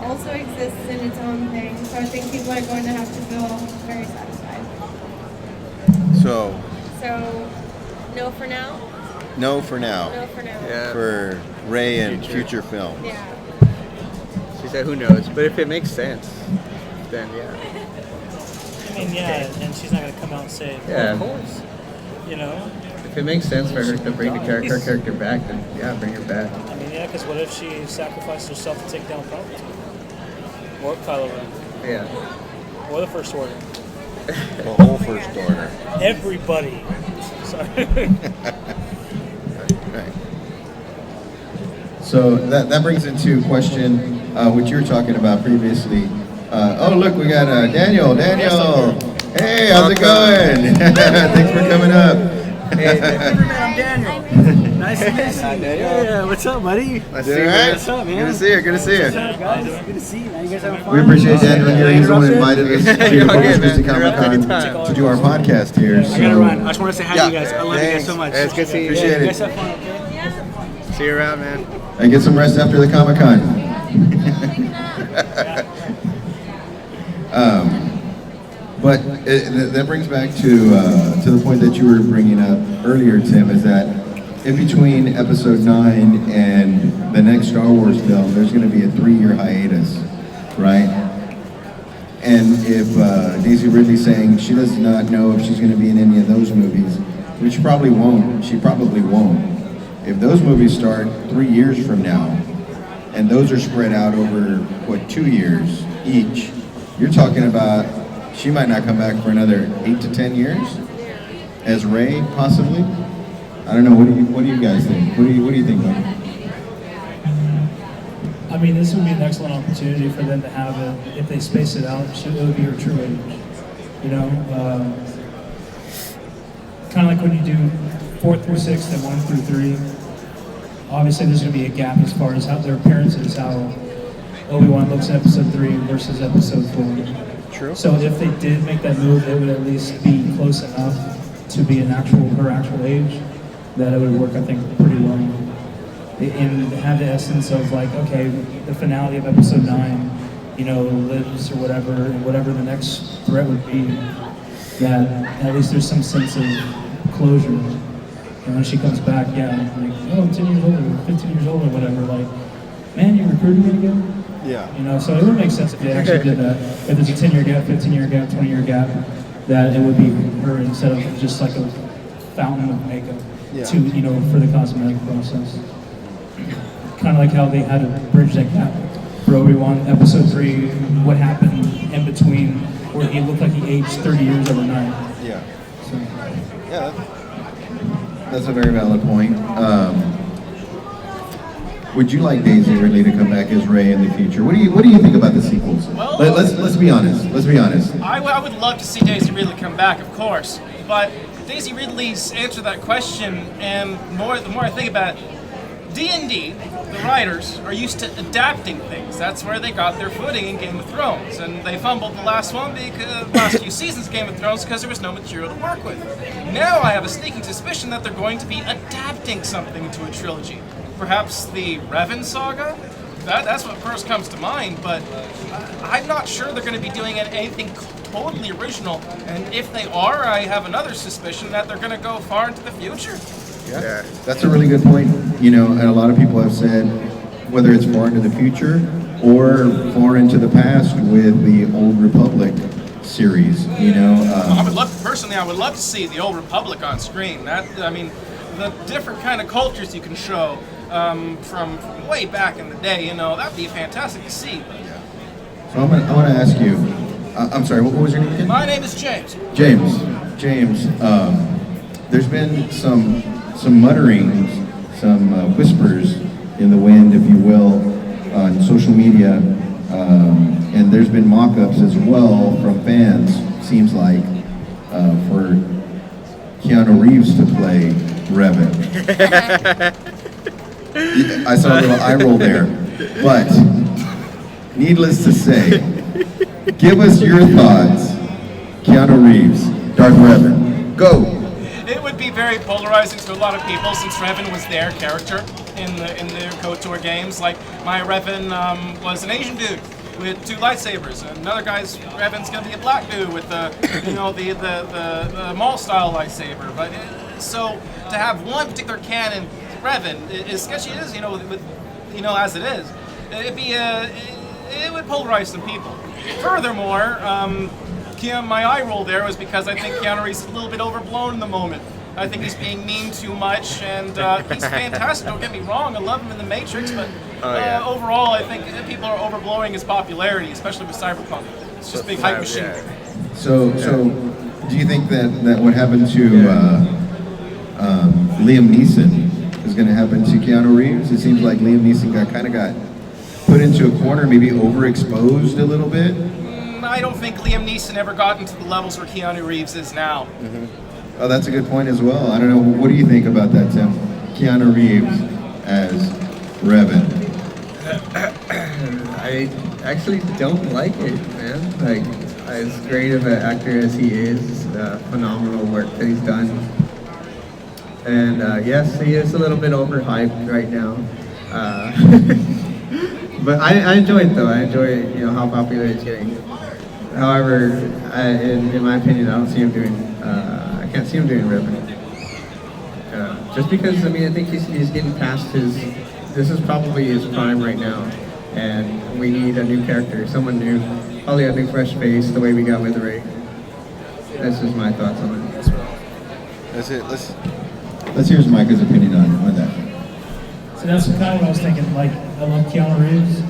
also exists in its own thing. So I think people are going to have to feel very satisfied. So, no for now? no for now. No for now. Yeah. For Rey and future films. Yeah. She said, who knows? But if it makes sense, then yeah. I mean, yeah, and she's not going to come out and say, Yeah. of course. You know? If it makes sense for her to bring her character back, then yeah, bring her back. I mean, yeah, because what if she sacrificed herself to take down Palpatine? Or Kylo Ren? Yeah. Or the First Order? The whole First Order. Everybody. Sorry. Right. So that brings into question what you were talking about previously. Oh, look, we got Daniel. Hey, how's it going? Thanks for coming up. Hey, I'm Daniel. Nice to meet you. Yeah, what's up, buddy? Nice to see you, man. What's up, man? Good to see you. Good to see you. What's up, guys? Good to see you, man. You guys having fun? We appreciate Daniel here. He's the one who invited us to You're Corpus okay, Christi man. Comic You're Con up to do our podcast here. I gotta run. I just want to say hi to you guys. I love you guys so much. It's good to see you. Yeah, Appreciate you it. guys have fun, okay? See you around, man. And get some rest after the Comic Con. But that brings back to the point that you were bringing up earlier, Tim, is that in between Episode 9 and the next Star Wars film, there's going to be a 3-year hiatus, right? And if Daisy Ridley's saying she does not know if she's going to be in any of those movies, which she probably won't. If those movies start 3 years from now, and those are spread out over, 2 years each, you're talking about she might not come back for another 8 to 10 years as Rey, possibly. I don't know. What do you guys think? What do you think, Mike? I mean, this would be an excellent opportunity for them to have it. If they space it out, it would be her true age. You know, kind of like when you do 4 through 6, then 1 through 3. Obviously, there's going to be a gap as far as how their appearances, how Obi-Wan looks in Episode 3 versus Episode 4. True. So if they did make that move, it would at least be close enough to be her actual age that it would work, I think, pretty well. And have the essence of like, okay, the finale of Episode 9, you know, lives or whatever, and whatever the next threat would be, that at least there's some sense of closure. And when she comes back, yeah, like, 10 years older, 15 years old or whatever, like, man, you recruited me again? Yeah. You know, so it would make sense if they actually did that. If there's a 10-year gap, 15-year gap, 20-year gap, that it would be her instead of just like a fountain of makeup to, you know, for the cosmetic process. Kind of like how they had to bridge that gap for Obi-Wan Episode 3, what happened in between where he looked like he aged 30 years overnight. Yeah. So. Yeah. That's a very valid point. Would you like Daisy Ridley to come back as Rey in the future? What do you think about the sequels? Well, let's be honest. Let's be honest. I would love to see Daisy Ridley come back, of course. But Daisy Ridley's answer to that question, and the more I think about it, D&D, the writers, are used to adapting things. That's where they got their footing in Game of Thrones. And they fumbled the last few seasons of Game of Thrones because there was no material to work with. Now I have a sneaking suspicion that they're going to be adapting something into a trilogy. Perhaps the Revan saga? That's what first comes to mind, but I'm not sure they're going to be doing anything totally original. And if they are, I have another suspicion that they're going to go far into the future. Yeah, that's a really good point. You know, and a lot of people have said whether it's far into the future or far into the past with the Old Republic series. You know, I would love to see the Old Republic on screen. The different kind of cultures you can show from way back in the day. You know, that'd be fantastic to see. So I want to ask you. I'm sorry. What was your name again? My name is James. James. There's been some mutterings, some whispers in the wind, if you will, on social media, and there's been mock-ups as well from fans, seems like, for Keanu Reeves to play Revan. I saw a little eye roll there, but needless to say, give us your thoughts, Keanu Reeves, Darth Revan. Go! It would be very polarizing to a lot of people since Revan was their character in the KOTOR games. Like, my Revan was an Asian dude with 2 lightsabers, and another guy's Revan's gonna be a black dude with the Maul style lightsaber. But so to have one particular canon Revan, as sketchy as as it is, it would polarize some people. Furthermore, my eye roll there was because I think Keanu Reeves is a little bit overblown in the moment. I think he's being mean too much, and he's fantastic, don't get me wrong, I love him in The Matrix, but overall I think people are overblowing his popularity, especially with Cyberpunk. It's just a big hype machine. So do you think that what happened to Liam Neeson is going to happen to Keanu Reeves? It seems like Liam Neeson got put into a corner, maybe overexposed a little bit. I don't think Liam Neeson ever got into the levels where Keanu Reeves is now. Oh, that's a good point as well. I don't know. What do you think about that, Tim? Keanu Reeves as Revan? I actually don't like it, man. Like, as great of an actor as he is, phenomenal work that he's done. And yes, he is a little bit overhyped right now. But I enjoy it though. I enjoy how popular it's getting. However, in my opinion, I don't see him doing. I can't see him doing Revan. Just because I think he's getting past his. This is probably his prime right now, and we need a new character, someone new, probably a new fresh face, the way we got with Ray. That's just my thoughts on it. That's it. Let's hear Micah's opinion on that. So that's kind of what I was thinking. Like, I love Keanu Reeves,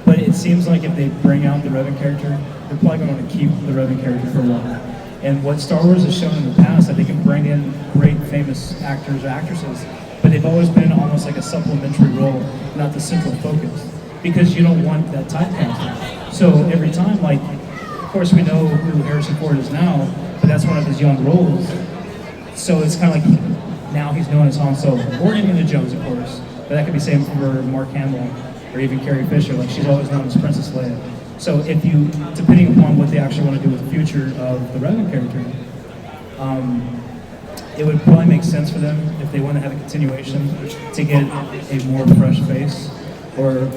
but it seems like if they bring out the Revan character, they're probably going to want to keep the Revan character for a while. And what Star Wars has shown in the past, that they can bring in great famous actors or actresses, but they've always been almost like a supplementary role, not the central focus, because you don't want that typecasting. So every time, like, of course we know who Harrison Ford is now, but that's one of his young roles. So it's kind of like now he's known as Han Solo, or Indiana Jones, of course. But that could be same for Mark Hamill or even Carrie Fisher. Like, she's always known as Princess Leia. So if you, depending upon what they actually want to do with the future of the Revan character, it would probably make sense for them if they want to have a continuation to get a more fresh face, or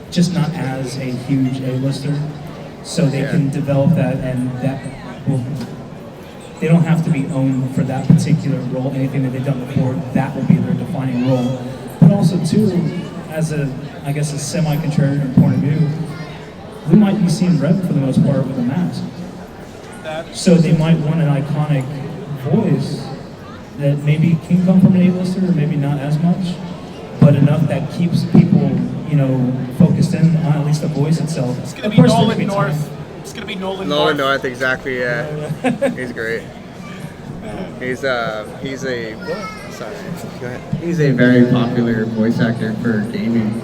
just not as a huge A-lister, so they can develop that, and that will. They don't have to be owned for that particular role. Anything that they've done before, that will be their defining role. But also, too, as a semi-contrarian point of view, we might be seeing Revan for the most part with a mask. So they might want an iconic voice that maybe can come from an A-lister, or maybe not as much, but enough that keeps people, focused in on at least the voice itself. It's going to be Nolan North. It's going to be Nolan North, exactly, yeah. He's great. He's a very popular voice actor for gaming.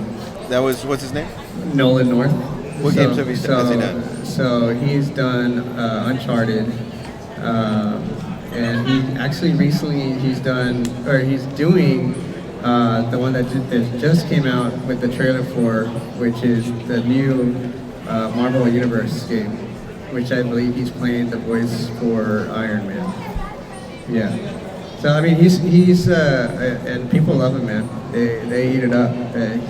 That was, what's his name? Nolan North. What games has he done? So he's done Uncharted, and he actually recently he's doing the one that just came out with the trailer for, which is the new Marvel Universe game, which I believe he's playing the voice for Iron Man. Yeah. So he's and people love him, man. They eat it up.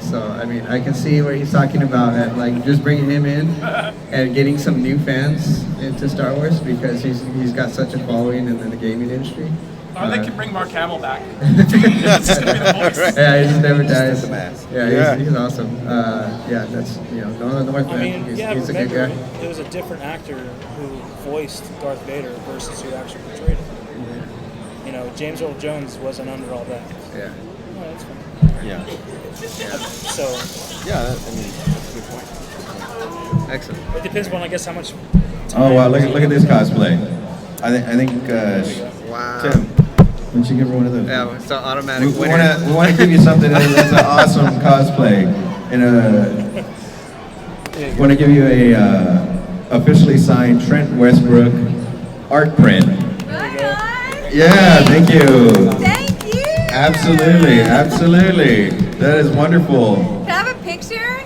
So I can see what he's talking about, at like just bringing him in and getting some new fans into Star Wars, because he's got such a following in the gaming industry. Or they can bring Mark Hamill back. That's gonna be the voice. Yeah, he just never dies. Just the mask. Yeah, he's awesome. That's Nolan North. He's a good guy. It was a different actor who voiced Darth Vader versus who actually portrayed him. James Earl Jones wasn't under all that. Yeah. No, that's fine. Yeah. So. Yeah, that's a good point. Excellent. It depends on, I guess, how much. Oh wow! Look at this cosplay. I think wow. Tim, why don't you give her one of those? Yeah, it's an automatic We winner. want to give you something that's an awesome cosplay. Want to give you a officially signed Trent Westbrook art print. Yeah, thank you. Thank you. Absolutely. That is wonderful. Can I have a picture?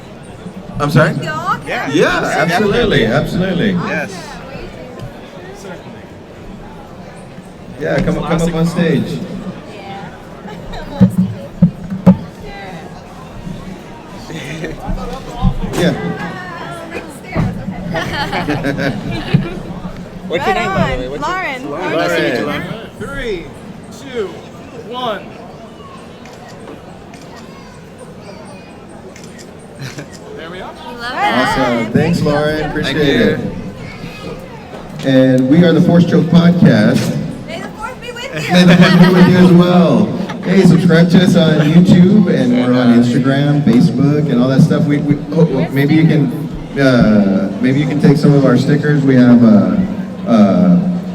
I'm sorry? Y'all? Yeah, absolutely. Yes. Yeah, come up on stage. Yeah. What's your name, by the way? Lauren. Nice to meet you, Lauren. 3, 2, 1. There we are. Awesome. Thanks, Lauren. Appreciate Thank it. And we are the Force Choke Podcast. May the Fourth be with you. May the Fourth be with you as well. Hey, subscribe to us on YouTube, and we're on Instagram, Facebook, and all that stuff. Maybe you can take some of our stickers. We have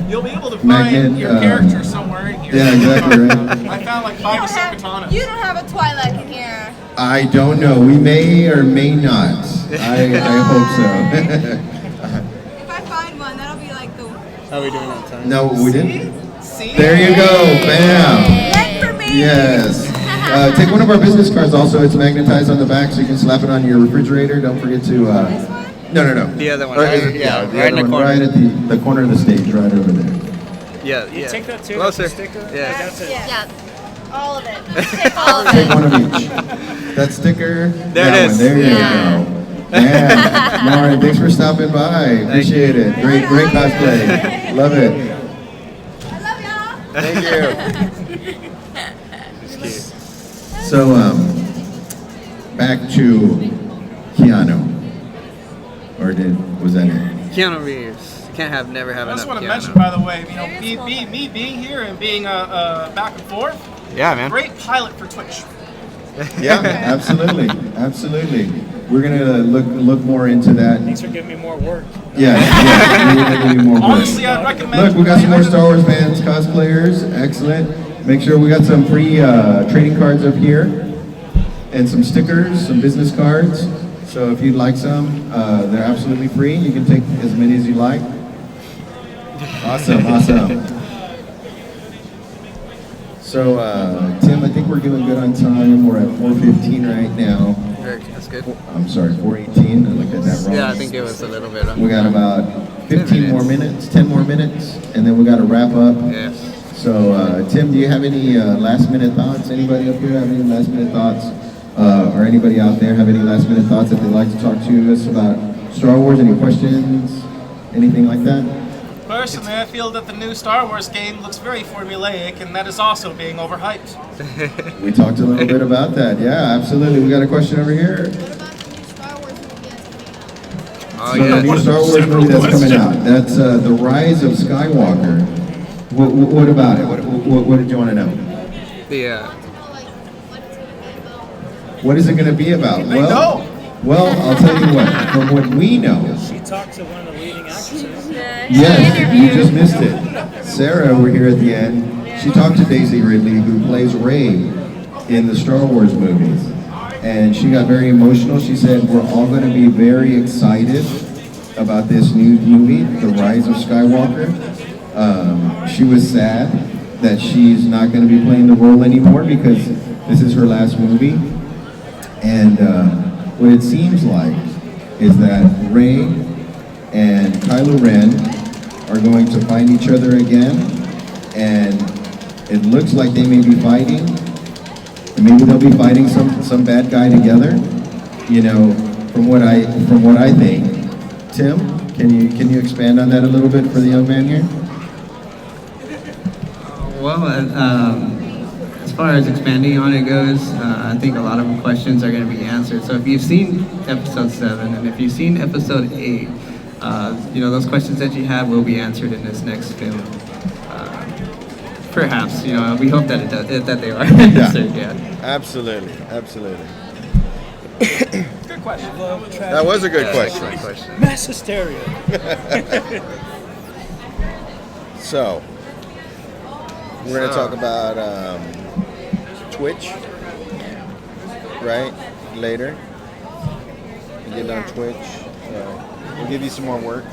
You'll be able to magnet, find your character somewhere in here. Yeah, exactly right. I found like 5 or 6 katanas. You don't have a Twi'lek in here. I don't know. We may or may not. I hope so. If I find one, that'll be like the. How are we doing on time? No, we didn't. See? There you go. Bam. Meant for me. Yes. Take one of our business cards also. It's magnetized on the back, so you can slap it on your refrigerator. Don't forget to... No. The other one, Right, right? Yeah, the right in other the one, corner. right at the corner of the stage, right over there. Yeah, You yeah. take that too? Closer. That's the sticker? Yeah. That's it. Yeah. All of it. Take all of Take it. one of each. That sticker. There that it is. One. There you Yeah. go. Yeah. All right. Thanks for stopping by. Appreciate it. Great cosplay. Love it. I love y'all. Thank you. So, back to Keanu. Or was that it? Keanu Reeves. Can't never have I just enough want to Keanu. mention, by the way, me being here and being back and forth. Yeah, man. Great pilot for Twitch. Yeah, absolutely. We're gonna look more into that. Thanks for giving me more work. Yeah, we're gonna give you more work. Honestly, I'd recommend. Look, we got some more Star Wars fans, cosplayers. Excellent. Make sure we got some free trading cards up here, and some stickers, some business cards. So if you'd like some, they're absolutely free. You can take as many as you like. Awesome. So, Tim, I think we're doing good on time. We're at 4:15 right now. That's good. I'm sorry, 4:18. I looked at that wrong. Yeah, I think it was a little bit. We got about 15 more minutes, 10 more minutes, and then we got to wrap up. Yes. So, Tim, do you have any last-minute thoughts? Anybody up here have any last-minute thoughts? Or anybody out there have any last-minute thoughts that they'd like to talk to us about Star Wars? Any questions? Anything like that? Personally, I feel that the new Star Wars game looks very formulaic, and that is also being overhyped. We talked a little bit about that. Yeah, absolutely. We got a question over here. Oh, So yeah. the new Star Wars movie that's coming out. That's The Rise of Skywalker. What about it? What did you want to know? What is it going to be about? Well, I'll tell you what. From what we know, She talked to one of the leading actresses. yes, you just missed it. Sarah over here at the end. She talked to Daisy Ridley, who plays Rey in the Star Wars movies, and she got very emotional. She said, "We're all going to be very excited about this new movie, The Rise of Skywalker." She was sad that she's not going to be playing the role anymore because this is her last movie. And what it seems like is that Rey and Kylo Ren are going to find each other again, and it looks like they may be fighting. And maybe they'll be fighting some bad guy together. You know, from what I think. Tim, can you expand on that a little bit for the young man here? Well, as far as expanding on it goes, I think a lot of questions are going to be answered. So if you've seen episode 7 and if you've seen episode 8, those questions that you have will be answered in this next film. Perhaps, we hope that that they are answered. Yeah. Absolutely. Good question. That was a good question. Mass hysteria. So, we're going to talk about Twitch, right? Later. You get on Twitch. We'll give you some more work.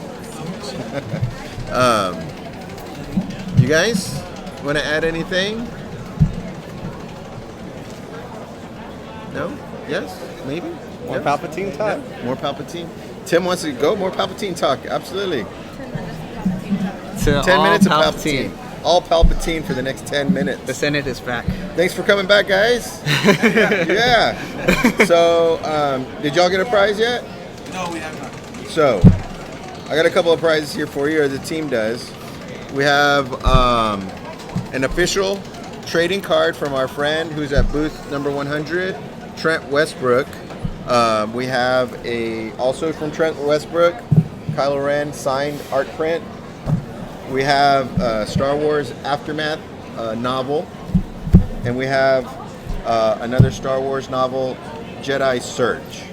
You guys want to add anything? No? Yes? Maybe? More Palpatine talk. Yeah. More Palpatine. Tim wants to go. More Palpatine talk. Absolutely. 10 minutes of Palpatine. All Palpatine for the next 10 minutes. The Senate is back. Thanks for coming back, guys. Yeah. So, did y'all get a prize yet? No, we have not. So, I got a couple of prizes here for you, or the team does. We have an official trading card from our friend who's at booth number 100, Trent Westbrook. We have also from Trent Westbrook, Kylo Ren signed art print. We have Star Wars Aftermath novel, and we have another Star Wars novel, Jedi Search.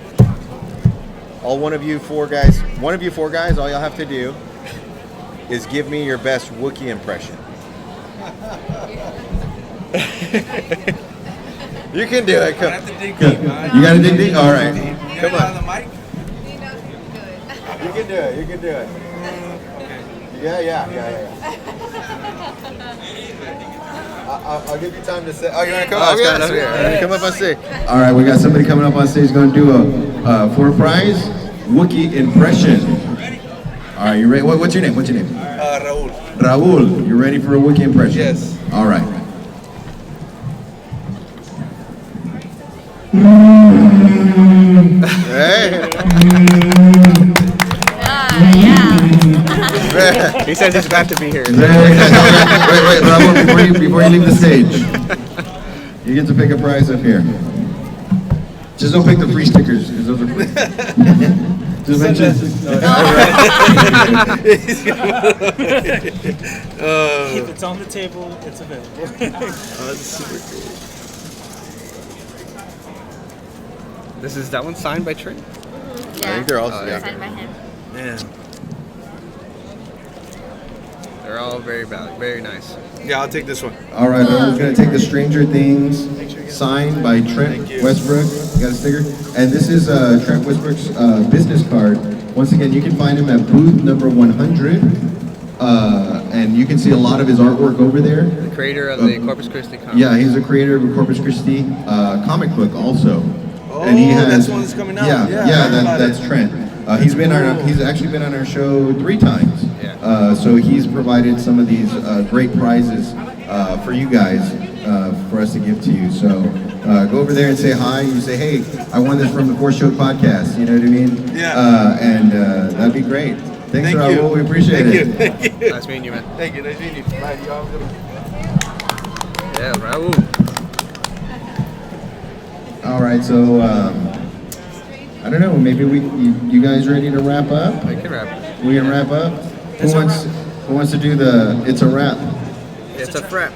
One of you four guys, all y'all have to do is give me your best Wookiee impression. You can do it. Come. You got to dig deep? All right. Come on. You can do it. Yeah. I'll give you time to say. Oh, you want to come Oh, up? Scott, up here. Yeah, come up on stage. All right, we got somebody coming up on stage going to do for a prize, Wookiee impression. All right, you ready? What's your name? What's your name? Raul. Raul, you ready for a Wookiee impression? Yes. All right. Hey. He says he's about to be here. Wait, Raul, before you leave the stage, you get to pick a prize up here. Just don't pick the free stickers, because those are free. Just mention. If it's on the table, it's available. That's super cool. This is that one signed by Trent? Yeah. I think they're all Signed by him. Yeah. They're all very nice. Yeah, I'll take this one. All right, Raul's going to take the Stranger Things signed by Trent Westbrook. You got a sticker? And this is Trent Westbrook's business card. Once again, you can find him at booth number 100. And you can see a lot of his artwork over there. The creator of the Corpus Christi Comic Con. Yeah, he's a creator of a Corpus Christi comic book also. Oh, and he has, that's one that's coming out. That's Trent. He's actually been on our show 3 times. Yeah. So he's provided some of these great prizes for you guys for us to give to you. So go over there and say hi. You say, hey, I won this from the Force Show podcast. You know what I mean? Yeah. And that'd be great. Thanks, Thank Raul. you. We appreciate it. Thank you. Nice meeting you, man. Thank you. Nice meeting you. Bye. Y'all have a good one. Yeah, Raul. All right, so I don't know. Maybe you guys ready to wrap up? We can wrap. We can wrap up. Who wants to do the? It's a wrap. It's a frap.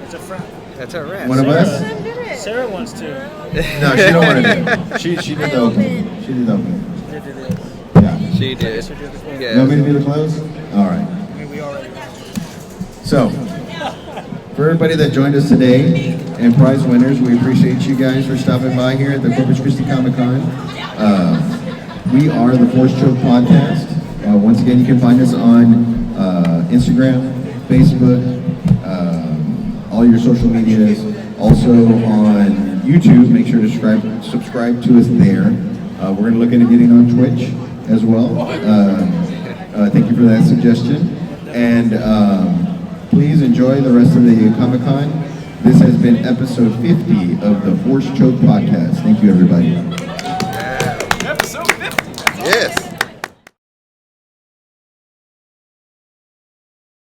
It's a front. That's a wrap. One of us? Sarah wants to. No, she don't want to do it. She did the open. She did the open. Did it. Yeah. She did. You want me to do the close? All right. I mean, we already. So, for everybody that joined us today and prize winners, we appreciate you guys for stopping by here at the Corpus Christi Comic Con. We are the Force Choke Podcast. Once again, you can find us on Instagram, Facebook, all your social medias. Also on YouTube, make sure to subscribe to us there. We're going to look into getting on Twitch as well. Thank you for that suggestion. And please enjoy the rest of the Comic Con. This has been episode 50 of the Force Choke Podcast. Thank you, everybody. Episode 50. Yes.